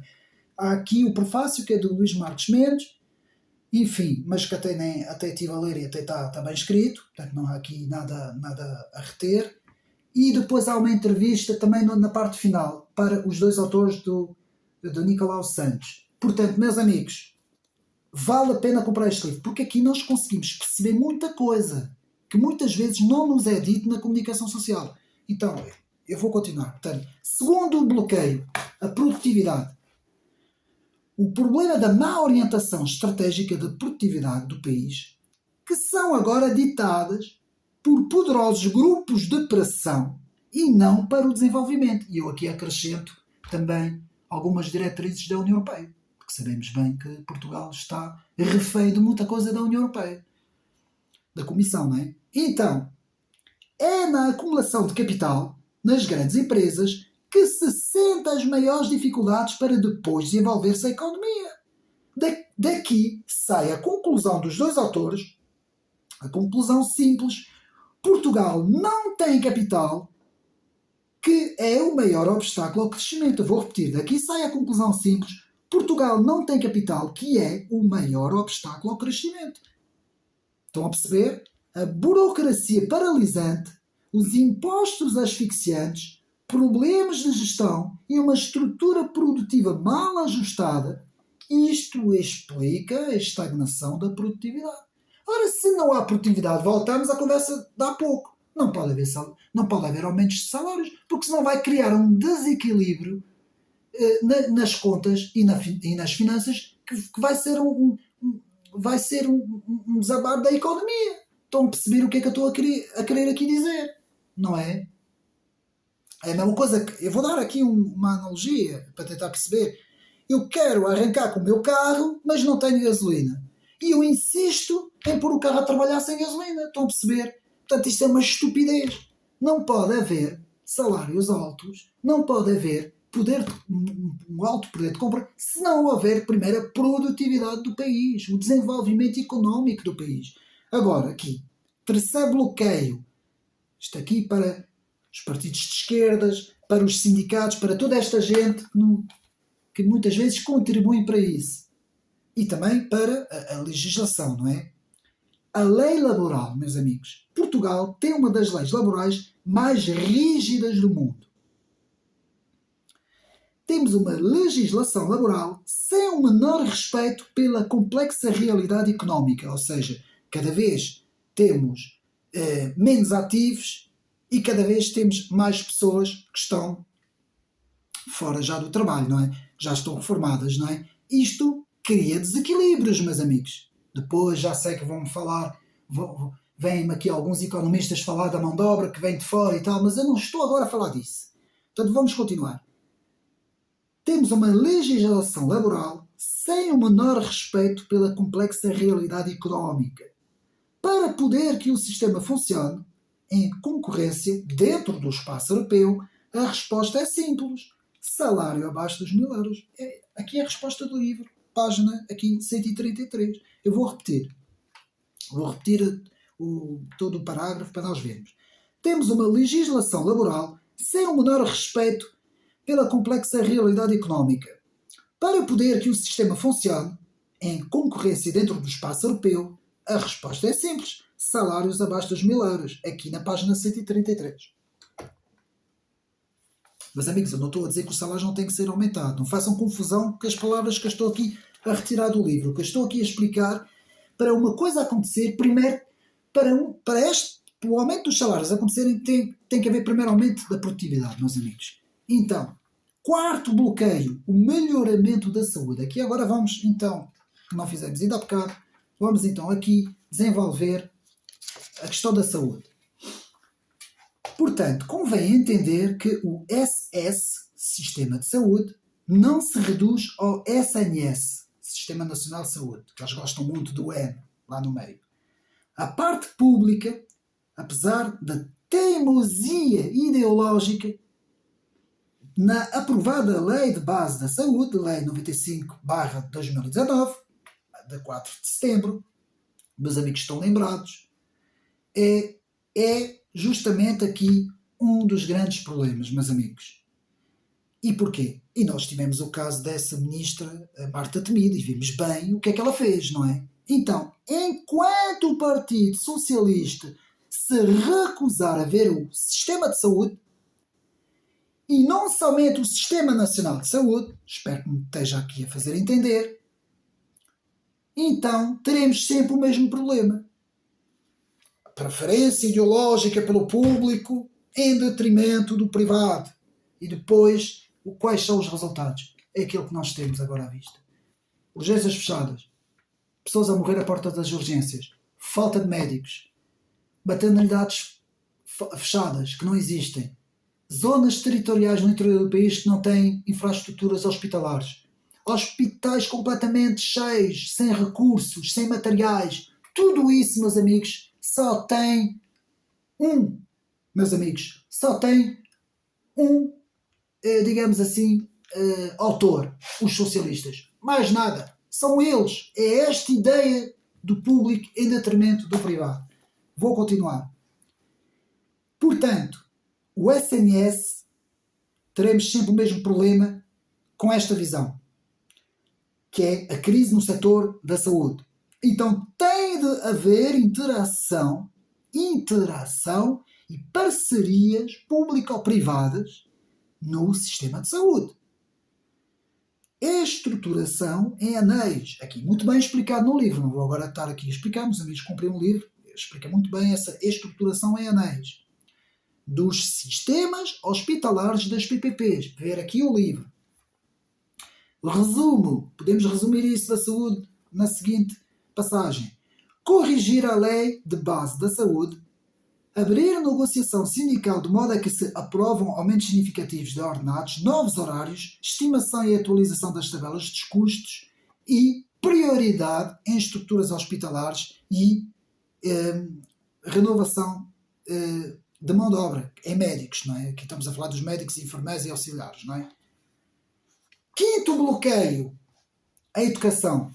Há aqui o prefácio, que é do Luís Marques Mendes. Enfim, mas que até estive a ler e até está bem escrito. Portanto, não há aqui nada a reter. E depois há uma entrevista também na parte final para os dois autores do Nicolau Santos. Portanto, meus amigos, vale a pena comprar este livro, porque aqui nós conseguimos perceber muita coisa que muitas vezes não nos é dito na comunicação social. Então, eu vou continuar. Portanto, segundo bloqueio, a produtividade. O problema da má orientação estratégica da produtividade do país, que são agora ditadas por poderosos grupos de pressão e não para o desenvolvimento. E eu aqui acrescento também algumas diretrizes da União Europeia, porque sabemos bem que Portugal está refém de muita coisa da União Europeia, da Comissão, não é? Então, é na acumulação de capital, nas grandes empresas, que se sente as maiores dificuldades para depois desenvolver-se a economia. Daqui sai a conclusão dos dois autores, a conclusão simples: Portugal não tem capital, que é o maior obstáculo ao crescimento. Eu vou repetir, daqui sai a conclusão simples: Portugal não tem capital, que é o maior obstáculo ao crescimento. Estão a perceber? A burocracia paralisante, os impostos asfixiantes, problemas de gestão e uma estrutura produtiva mal ajustada, isto explica a estagnação da produtividade. Ora, se não há produtividade, voltamos à conversa de há pouco. Não pode haver aumentos de salários, porque senão vai criar um desequilíbrio nas contas e nas finanças que vai ser um desabar da economia. Estão a perceber o que é que eu estou a querer aqui dizer? Não é? É a mesma coisa que... Eu vou dar aqui uma analogia para tentar perceber. Eu quero arrancar com o meu carro, mas não tenho gasolina. E eu insisto em pôr o carro a trabalhar sem gasolina. Estão a perceber? Portanto, isto é uma estupidez. Não pode haver salários altos, não pode haver um alto poder de compra, se não houver, primeiro, a produtividade do país, o desenvolvimento económico do país. Agora, aqui, terceiro bloqueio. Isto aqui para os partidos de esquerdas, para os sindicatos, para toda esta gente que muitas vezes contribuem para isso. E também para a legislação, não é? A lei laboral, meus amigos. Portugal tem uma das leis laborais mais rígidas do mundo. Temos uma legislação laboral sem o menor respeito pela complexa realidade económica, ou seja, cada vez temos menos ativos e cada vez temos mais pessoas que estão fora já do trabalho, não é? Já estão reformadas, não é? Isto cria desequilíbrios, meus amigos. Depois já sei que vão-me falar, vêm-me aqui alguns economistas falar da mão de obra que vem de fora e tal, mas eu não estou agora a falar disso. Portanto, vamos continuar. Temos uma legislação laboral sem o menor respeito pela complexa realidade económica. Para poder que o sistema funcione em concorrência dentro do espaço europeu, a resposta é simples. Salário abaixo dos 1.000 euros. Aqui é a resposta do livro. Página aqui 133. Eu vou repetir. Todo o parágrafo para nós vermos. Temos uma legislação laboral sem o menor respeito pela complexa realidade económica. Para poder que o sistema funcione em concorrência dentro do espaço europeu, a resposta é simples. Salários abaixo dos 1.000 euros. Aqui na página 133. Mas, amigos, eu não estou a dizer que o salário não tem que ser aumentado. Não façam confusão com as palavras que eu estou aqui a retirar do livro. O que eu estou aqui a explicar, para uma coisa acontecer, primeiro, para o aumento dos salários acontecerem, tem que haver primeiro aumento da produtividade, meus amigos. Então, quarto bloqueio, o melhoramento da saúde. Aqui agora vamos, então, que não fizemos ainda há bocado, vamos então aqui desenvolver a questão da saúde. Portanto, convém entender que o SS, Sistema de Saúde, não se reduz ao SNS, Sistema Nacional de Saúde, que eles gostam muito do N, lá no meio. A parte pública, apesar da teimosia ideológica, na aprovada Lei de Base da Saúde, Lei 95/2019, de 4 de setembro, meus amigos estão lembrados, é justamente aqui um dos grandes problemas, meus amigos. E porquê? E nós tivemos o caso dessa ministra, a Marta Temido, e vimos bem o que é que ela fez, não é? Então, enquanto o Partido Socialista se recusar a ver o sistema de saúde, e não somente o Sistema Nacional de Saúde, espero que me esteja aqui a fazer entender, então teremos sempre o mesmo problema. A preferência ideológica pelo público em detrimento do privado. E depois quais são os resultados? É aquilo que nós temos agora à vista. Urgências fechadas, pessoas a morrer à porta das urgências, falta de médicos, maternidades fechadas que não existem, zonas territoriais no interior do país que não têm infraestruturas hospitalares, hospitais completamente cheios, sem recursos, sem materiais. Tudo isso, meus amigos, só tem digamos assim, autor, os socialistas. Mais nada. São eles. É esta ideia do público em detrimento do privado. Vou continuar. Portanto, o SNS, teremos sempre o mesmo problema com esta visão, que é a crise no setor da saúde. Então tem de haver interação e parcerias público-privadas no sistema de saúde. Estruturação em anéis, aqui muito bem explicado no livro, não vou agora estar aqui a explicar, meus amigos, comprei um livro, explica muito bem essa estruturação em anéis dos sistemas hospitalares das PPPs. Ver aqui o livro. Resumo, podemos resumir isso da saúde na seguinte passagem. Corrigir a lei de base da saúde, abrir negociação sindical de modo a que se aprovam aumentos significativos de ordenados, novos horários, estimação e atualização das tabelas dos custos e prioridade em estruturas hospitalares e renovação de mão de obra em médicos, não é? Aqui estamos a falar dos médicos, enfermeiros e auxiliares, não é? Quinto bloqueio, a educação.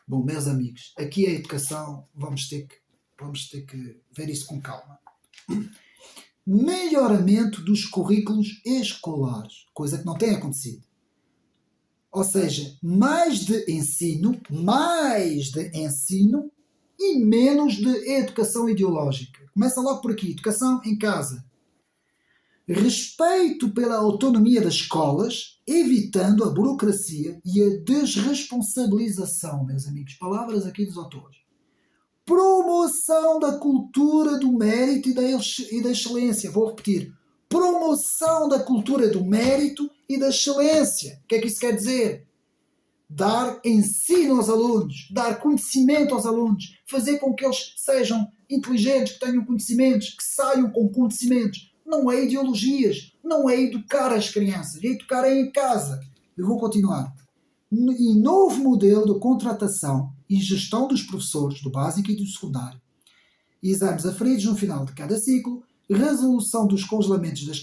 Bom, meus amigos, aqui a educação vamos ter que ver isso com calma. Melhoramento dos currículos escolares, coisa que não tem acontecido. Ou seja, mais de ensino e menos de educação ideológica. Começa logo por aqui, educação em casa. Respeito pela autonomia das escolas, evitando a burocracia e a desresponsabilização, meus amigos. Palavras aqui dos autores. Promoção da cultura do mérito e da excelência. Vou repetir. Promoção da cultura do mérito e da excelência. O que é que isso quer dizer? Dar ensino aos alunos, dar conhecimento aos alunos, fazer com que eles sejam inteligentes, que tenham conhecimentos, que saiam com conhecimentos. Não é ideologias, não é educar as crianças, é educar em casa. Eu vou continuar. E novo modelo de contratação e gestão dos professores do básico e do secundário. Exames aferidos no final de cada ciclo, resolução dos congelamentos das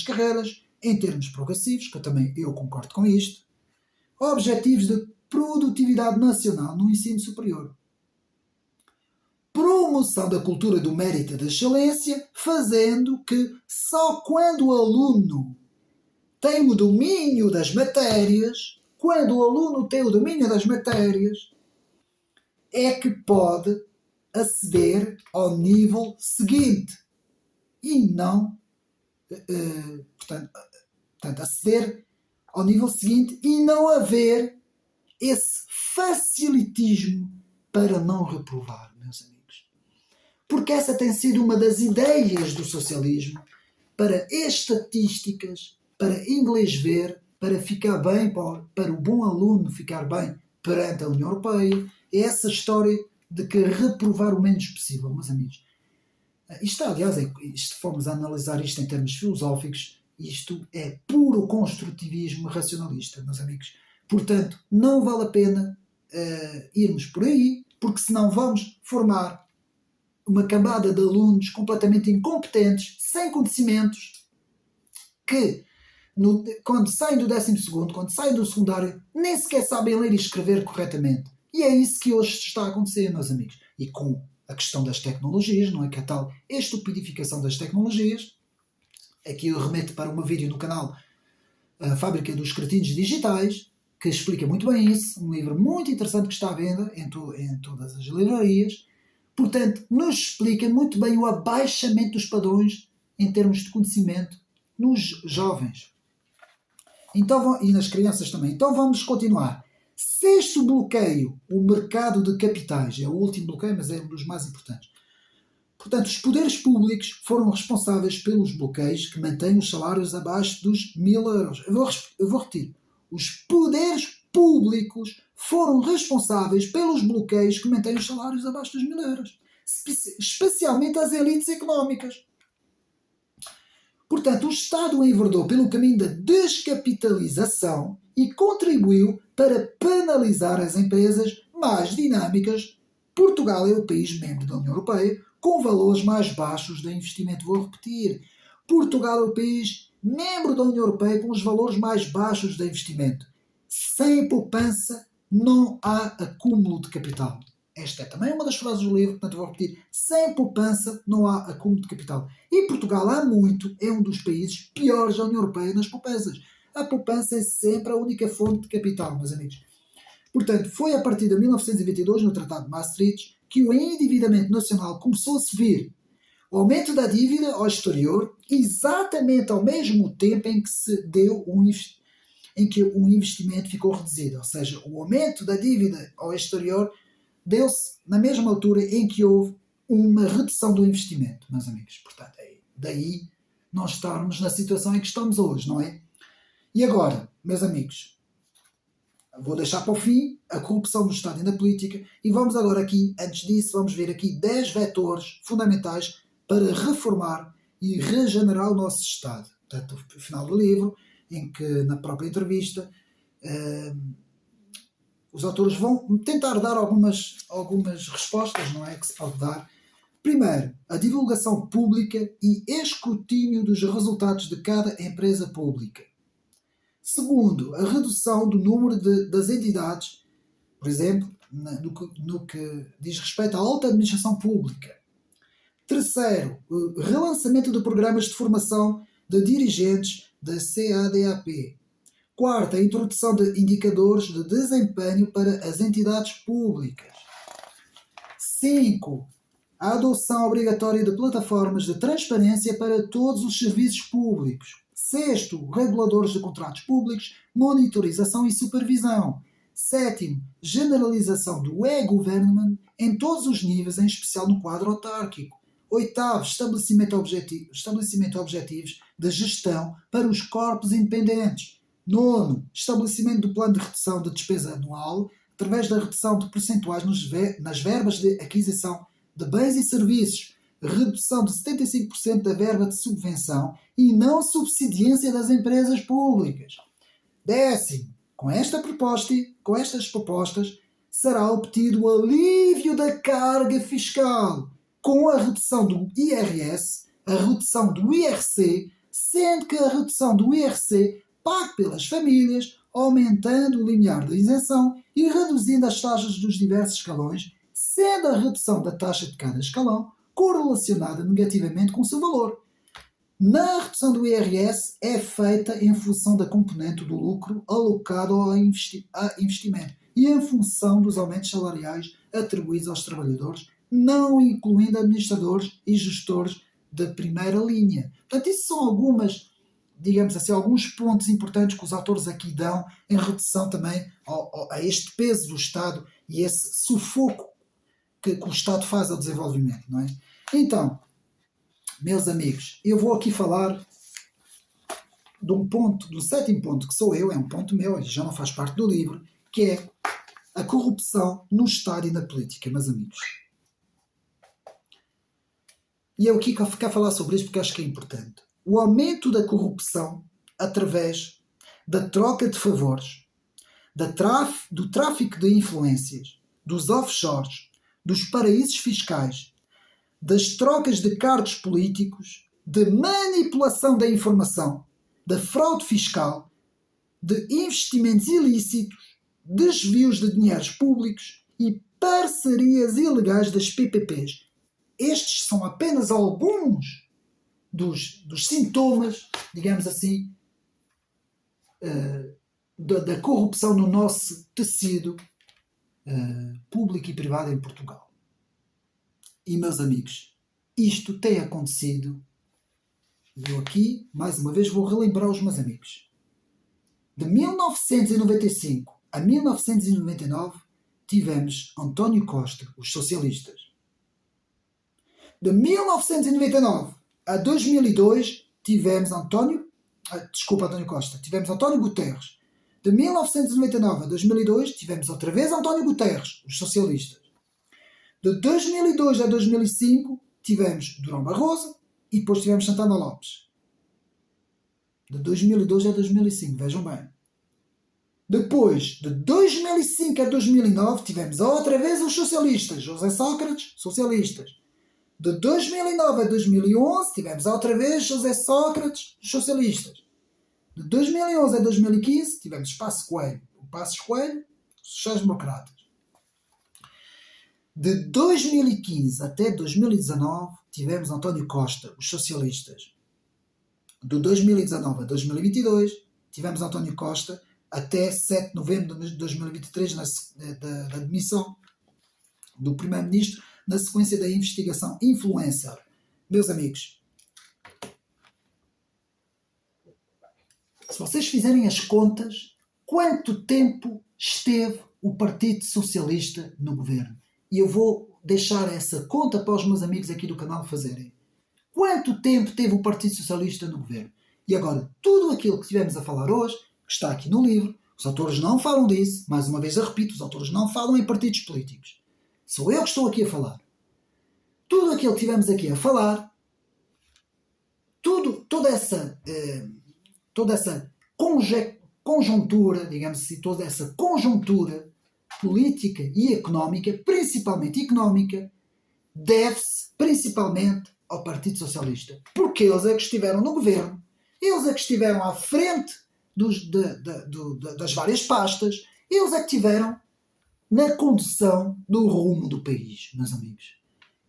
carreiras, em termos progressivos, que eu concordo com isto, objetivos de produtividade nacional no ensino superior. Promoção da cultura do mérito e da excelência, fazendo que só quando o aluno tem o domínio das matérias, é que pode aceder ao nível seguinte. E não, aceder ao nível seguinte e não haver esse facilitismo para não reprovar, meus amigos. Porque essa tem sido uma das ideias do socialismo, para estatísticas, para inglês ver, para ficar bem, para o bom aluno ficar bem perante a União Europeia. É essa história de que reprovar o menos possível, meus amigos. Isto, aliás, se formos a analisar isto em termos filosóficos, isto é puro construtivismo racionalista, meus amigos. Portanto, não vale a pena irmos por aí, porque senão vamos formar uma camada de alunos completamente incompetentes, sem conhecimentos, que quando saem do 12º, quando saem do secundário, nem sequer sabem ler e escrever corretamente. E é isso que hoje está a acontecer, meus amigos. E com a questão das tecnologias, não é? Que a tal estupidificação das tecnologias. Aqui eu remeto para um vídeo no canal A Fábrica dos Cretinos Digitais, que explica muito bem isso. Um livro muito interessante que está à venda em todas as livrarias. Portanto, nos explica muito bem o abaixamento dos padrões em termos de conhecimento nos jovens. Então, e nas crianças também. Então vamos continuar. Sexto bloqueio, o mercado de capitais. É o último bloqueio, mas é um dos mais importantes. Portanto, os poderes públicos foram responsáveis pelos bloqueios que mantêm os salários abaixo dos 1.000 euros. Eu vou repetir. Os poderes públicos foram responsáveis pelos bloqueios que mantêm os salários abaixo dos 1.000 euros. Especialmente as elites económicas. Portanto, o Estado enverdou pelo caminho da descapitalização e contribuiu para penalizar as empresas mais dinâmicas. Portugal é o país membro da União Europeia com valores mais baixos de investimento. Vou repetir. Portugal é o país membro da União Europeia com os valores mais baixos de investimento. Sem poupança não há acúmulo de capital. Esta é também uma das frases do livro, portanto vou repetir. Sem poupança não há acúmulo de capital. E Portugal há muito é um dos países piores da União Europeia nas poupanças. A poupança é sempre a única fonte de capital, meus amigos. Portanto, foi a partir de 1922, no Tratado de Maastricht, que o endividamento nacional começou a subir. O aumento da dívida ao exterior, exatamente ao mesmo tempo em que se deu em que o investimento ficou reduzido. Ou seja, o aumento da dívida ao exterior deu-se na mesma altura em que houve uma redução do investimento, meus amigos. Portanto, daí nós estarmos na situação em que estamos hoje, não é? E agora, meus amigos, vou deixar para o fim a corrupção do Estado e da política e vamos agora aqui, antes disso, vamos ver aqui 10 vetores fundamentais para reformar e regenerar o nosso Estado. Portanto, no final do livro, em que na própria entrevista os autores vão tentar dar algumas respostas, não é, que se pode dar. Primeiro, a divulgação pública e escrutínio dos resultados de cada empresa pública. Segundo, a redução do número das entidades, por exemplo, no que diz respeito à alta administração pública. Terceiro, o relançamento de programas de formação de dirigentes da CADAP. Quarta, a introdução de indicadores de desempenho para as entidades públicas. 5. A adoção obrigatória de plataformas de transparência para todos os serviços públicos. 6. Reguladores de contratos públicos, monitorização e supervisão. 7. Generalização do e-government em todos os níveis, em especial no quadro autárquico. 8. Estabelecimento objetivos de gestão para os corpos independentes. 9. Estabelecimento do plano de redução de despesa anual através da redução de percentuais nas verbas de aquisição de bens e serviços, redução de 75% da verba de subvenção e não subsidiência das empresas públicas. 10. Com estas propostas será obtido o alívio da carga fiscal com a redução do IRS, a redução do IRC, sendo que a redução do IRC pague pelas famílias, aumentando o limiar de isenção e reduzindo as taxas dos diversos escalões, sendo a redução da taxa de cada escalão correlacionada negativamente com o seu valor. Na redução do IRS é feita em função da componente do lucro alocado a investimento e em função dos aumentos salariais atribuídos aos trabalhadores, não incluindo administradores e gestores de primeira linha. Portanto, isso são alguns pontos importantes que os autores aqui dão em redução também a este peso do Estado e esse sufoco que o Estado faz ao desenvolvimento, não é? Então, meus amigos, eu vou aqui falar do sétimo ponto, que sou eu, é um ponto meu, já não faz parte do livro, que é a corrupção no Estado e na política, meus amigos. E eu aqui quero falar sobre isso porque acho que é importante. O aumento da corrupção através da troca de favores, do tráfico de influências, dos offshores, dos paraísos fiscais, das trocas de cargos políticos, de manipulação da informação, da fraude fiscal, de investimentos ilícitos, desvios de dinheiros públicos e parcerias ilegais das PPPs. Estes são apenas alguns dos sintomas, digamos assim, da corrupção no nosso tecido público e privado em Portugal. E, meus amigos, isto tem acontecido, e eu aqui, mais uma vez, vou relembrar os meus amigos. De 1995 a 1999, tivemos António Costa, os socialistas. De 1999 a 2002 tivemos António Costa, tivemos António Guterres. De 1999 a 2002 tivemos outra vez António Guterres, os socialistas. De 2002 a 2005 tivemos Durão Barroso e depois tivemos Santana Lopes. De 2002 a 2005, vejam bem. Depois, de 2005 a 2009, tivemos outra vez os socialistas. José Sócrates, socialistas. De 2009 a 2011, tivemos outra vez José Sócrates, socialistas. De 2011 a 2015, tivemos Passos Coelho. O Passos Coelho, sociais-democratas. De 2015 até 2019, tivemos António Costa, os socialistas. De 2019 a 2022, tivemos António Costa, até 7 de novembro de 2023, da admissão do Primeiro-Ministro, na sequência da investigação Influencer. Meus amigos, se vocês fizerem as contas, quanto tempo esteve o Partido Socialista no governo? E eu vou deixar essa conta para os meus amigos aqui do canal fazerem. Quanto tempo teve o Partido Socialista no governo? E agora, tudo aquilo que estivemos a falar hoje, que está aqui no livro, os autores não falam disso, mais uma vez eu repito, os autores não falam em partidos políticos. Sou eu que estou aqui a falar. Tudo aquilo que estivemos aqui a falar, toda essa conjuntura, digamos assim, toda essa conjuntura política e económica, principalmente económica, deve-se principalmente ao Partido Socialista. Porque eles é que estiveram no governo, eles é que estiveram à frente das várias pastas, eles é que estiveram na condução do rumo do país, meus amigos.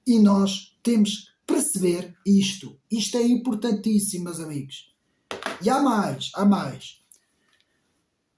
E nós temos que perceber isto. Isto é importantíssimo, meus amigos. E há mais.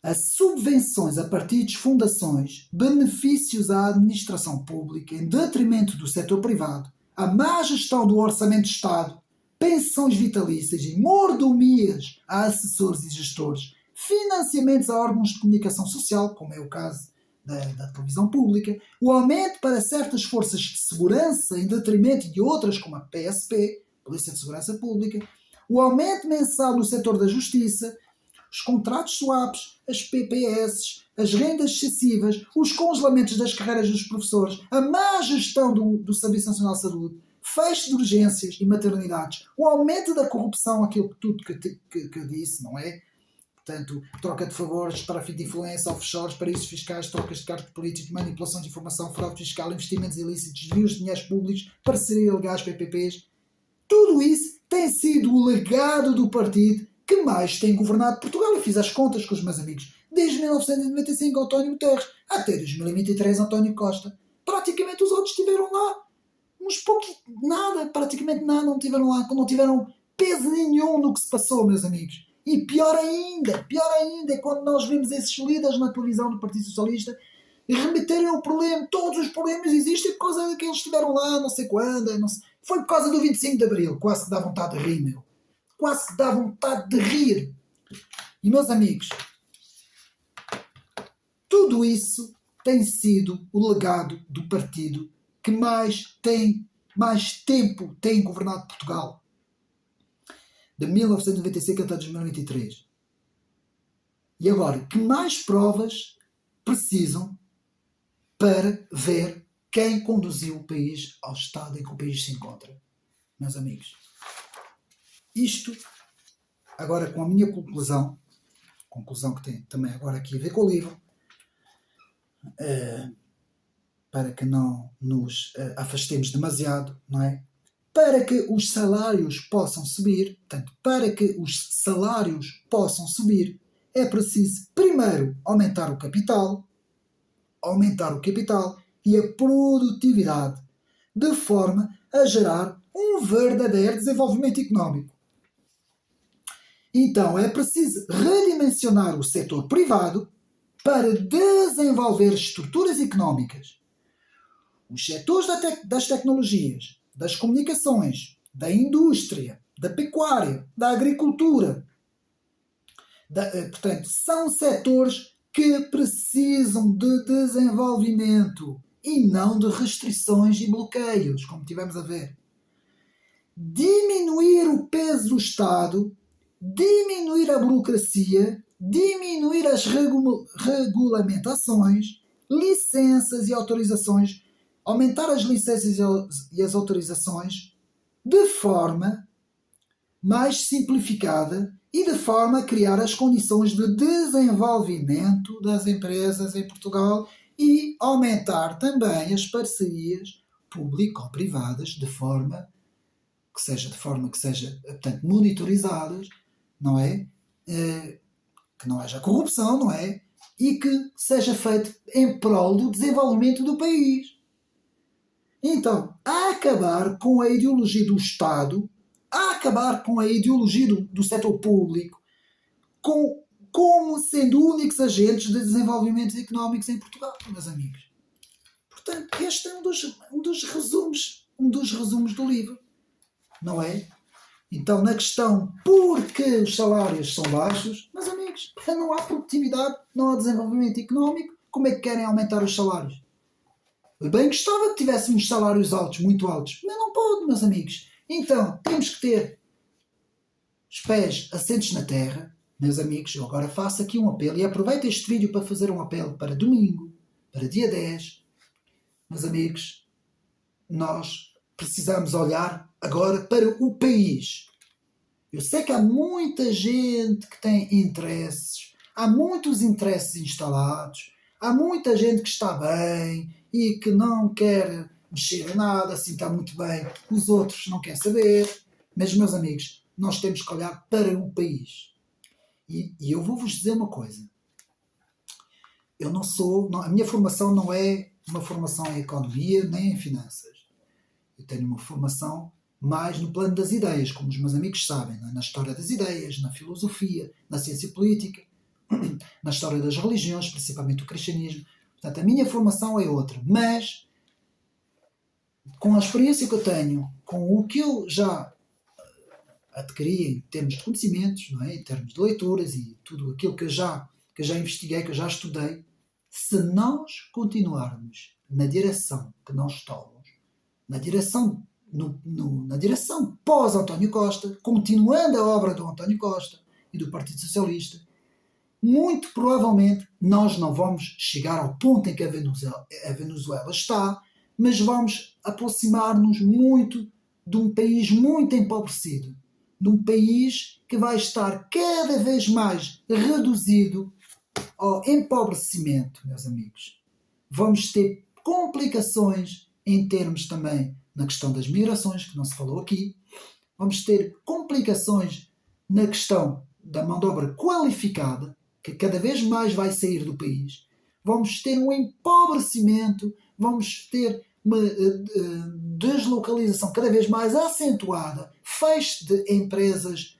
As subvenções a partidos, fundações, benefícios à administração pública em detrimento do setor privado, a má gestão do orçamento de Estado, pensões vitalícias e mordomias a assessores e gestores, financiamentos a órgãos de comunicação social, como é o caso da televisão pública, o aumento para certas forças de segurança em detrimento de outras, como a PSP, Polícia de Segurança Pública, o aumento mensal no setor da justiça, os contratos swaps, as PPS, as rendas excessivas, os congelamentos das carreiras dos professores, a má gestão do Serviço Nacional de Saúde, fecho de urgências e maternidades, o aumento da corrupção, aquilo tudo que eu disse, não é? Portanto, troca de favores, tráfico de influência, offshores, paraísos fiscais, trocas de cargos políticos, manipulação de informação, fraude fiscal, investimentos ilícitos, desvios de dinheiros públicos, parceria ilegais, PPPs. Tudo isso tem sido o legado do partido que mais tem governado Portugal. Eu fiz as contas com os meus amigos. Desde 1995, António Guterres, até 2023, António Costa. Praticamente os outros estiveram lá. Uns poucos, nada, praticamente nada, não tiveram lá, não tiveram peso nenhum no que se passou, meus amigos. E pior ainda é quando nós vemos esses líderes na televisão do Partido Socialista remeterem o problema, todos os problemas existem por causa de que eles estiveram lá, não sei quando, não sei. Foi por causa do 25 de Abril, quase que dá vontade de rir, meu. Quase que dá vontade de rir. E, meus amigos, tudo isso tem sido o legado do partido que mais tempo tem governado Portugal. De 1995 até 2023. E agora, que mais provas precisam para ver quem conduziu o país ao estado em que o país se encontra? Meus amigos, isto, agora com a minha conclusão que tem também agora aqui a ver com o livro, para que não nos afastemos demasiado, não é? Para que os salários possam subir, portanto, para que os salários possam subir, é preciso primeiro aumentar o capital e a produtividade, de forma a gerar um verdadeiro desenvolvimento económico. Então é preciso redimensionar o setor privado para desenvolver estruturas económicas. Os setores das tecnologias, das comunicações, da indústria, da pecuária, da agricultura. Portanto, são setores que precisam de desenvolvimento e não de restrições e bloqueios, como tivemos a ver. diminuir o peso do Estado, diminuir a burocracia, diminuir as regulamentações, licenças e autorizações, aumentar as licenças e as autorizações de forma mais simplificada e de forma a criar as condições de desenvolvimento das empresas em Portugal e aumentar também as parcerias público-privadas de forma que seja, portanto, monitorizadas, não é? Que não haja corrupção, não é? E que seja feito em prol do desenvolvimento do país. Então, a acabar com a ideologia do Estado, a acabar com a ideologia do setor público, como sendo únicos agentes de desenvolvimento económicos em Portugal, meus amigos. Portanto, este é um dos resumos do livro, não é? Então, na questão porque os salários são baixos, meus amigos, não há produtividade, não há desenvolvimento económico, como é que querem aumentar os salários? Eu bem gostava que tivéssemos salários altos, muito altos, mas não pode, meus amigos. Então, temos que ter os pés assentes na terra, meus amigos. Eu agora faço aqui um apelo e aproveito este vídeo para fazer um apelo para domingo, para dia 10. Meus amigos, nós precisamos olhar agora para o país. Eu sei que há muita gente que tem interesses, há muitos interesses instalados, há muita gente que está bem e que não quer mexer em nada, assim está muito bem, os outros não querem saber. Mas, meus amigos, nós temos que olhar para o país. E eu vou-vos dizer uma coisa. A minha formação não é uma formação em economia nem em finanças. Eu tenho uma formação mais no plano das ideias, como os meus amigos sabem, na história das ideias, na filosofia, na ciência política, na história das religiões, principalmente o cristianismo. Portanto, a minha formação é outra. Mas, com a experiência que eu tenho, com o que eu já adquiri em termos de conhecimentos, não é? Em termos de leituras e tudo aquilo que eu já investiguei, que eu já estudei, se nós continuarmos na direção que nós estamos, na direção pós-António Costa, continuando a obra do António Costa e do Partido Socialista, muito provavelmente nós não vamos chegar ao ponto em que a Venezuela está, mas vamos aproximar-nos muito de um país muito empobrecido, de um país que vai estar cada vez mais reduzido ao empobrecimento, meus amigos. Vamos ter complicações em termos também na questão das migrações, que não se falou aqui. Vamos ter complicações na questão da mão de obra qualificada, que cada vez mais vai sair do país. Vamos ter um empobrecimento, vamos ter uma deslocalização cada vez mais acentuada, fecho de empresas,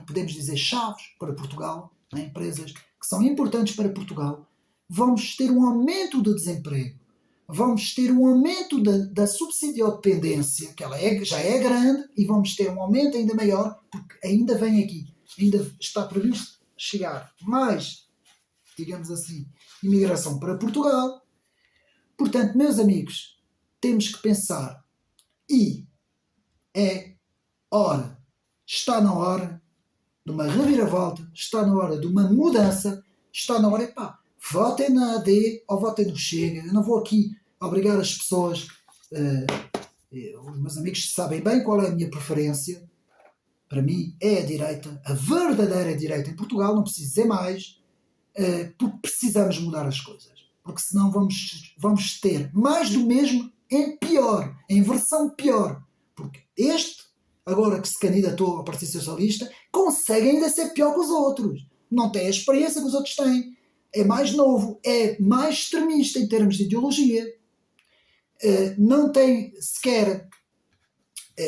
podemos dizer, chaves para Portugal, né? Empresas que são importantes para Portugal. Vamos ter um aumento do desemprego, vamos ter um aumento da subsidiodependência, que ela já é grande, e vamos ter um aumento ainda maior, porque ainda vem aqui, ainda está previsto chegar mais, digamos assim, imigração para Portugal. Portanto, meus amigos, temos que pensar e está na hora de uma reviravolta, está na hora de uma mudança, está na hora, votem na AD ou votem no Chega. Eu não vou aqui obrigar as pessoas, os meus amigos sabem bem qual é a minha preferência. Para mim é a direita, a verdadeira direita em Portugal, não preciso dizer mais, porque precisamos mudar as coisas. Porque senão vamos ter mais do mesmo em pior, em versão pior. Porque este, agora que se candidatou ao Partido Socialista, consegue ainda ser pior que os outros. Não tem a experiência que os outros têm. É mais novo, é mais extremista em termos de ideologia, não tem sequer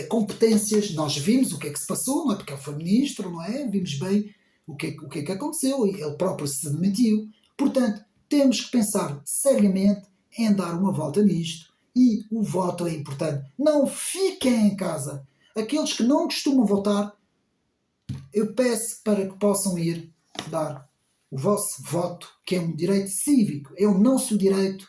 competências. Nós vimos o que é que se passou, não é porque ele foi ministro, não é? Vimos bem o que é que aconteceu e ele próprio se demitiu. Portanto, temos que pensar seriamente em dar uma volta nisto e o voto é importante. Não fiquem em casa. Aqueles que não costumam votar, eu peço para que possam ir dar o vosso voto, que é um direito cívico, é o nosso direito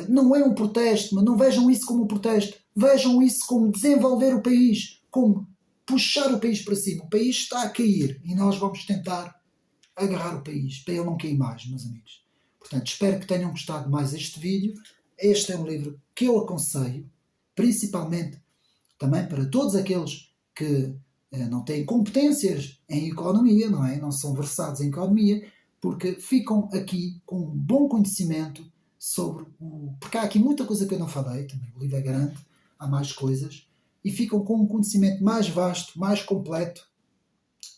Não é um protesto, mas não vejam isso como um protesto. Vejam isso como desenvolver o país, como puxar o país para cima. O país está a cair e nós vamos tentar agarrar o país para ele não cair mais, meus amigos. Portanto, espero que tenham gostado mais deste vídeo. Este é um livro que eu aconselho, principalmente também para todos aqueles que não têm competências em economia, não é? Não são versados em economia, porque ficam aqui com um bom conhecimento sobre o... Porque há aqui muita coisa que eu não falei, também o livro é grande, há mais coisas, e ficam com um conhecimento mais vasto, mais completo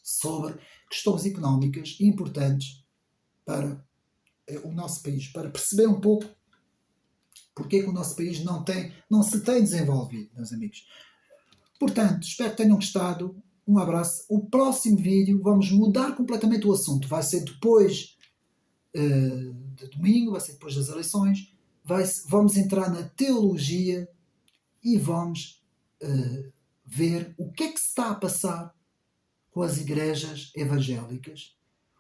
sobre questões económicas importantes para o nosso país, para perceber um pouco porque é que o nosso país não se tem desenvolvido, meus amigos. Portanto, espero que tenham gostado. Um abraço. O próximo vídeo vamos mudar completamente o assunto. Vai ser depois de domingo, vai ser depois das eleições. Vamos entrar na teologia e vamos ver o que é que se está a passar com as igrejas evangélicas.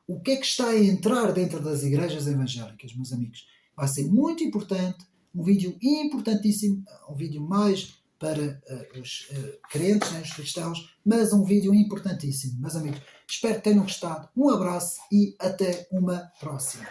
O que é que está a entrar dentro das igrejas evangélicas, meus amigos? Vai ser muito importante, um vídeo importantíssimo, um vídeo mais para os crentes, né, os cristãos, mas um vídeo importantíssimo, meus amigos. Espero que tenham gostado. Um abraço e até uma próxima.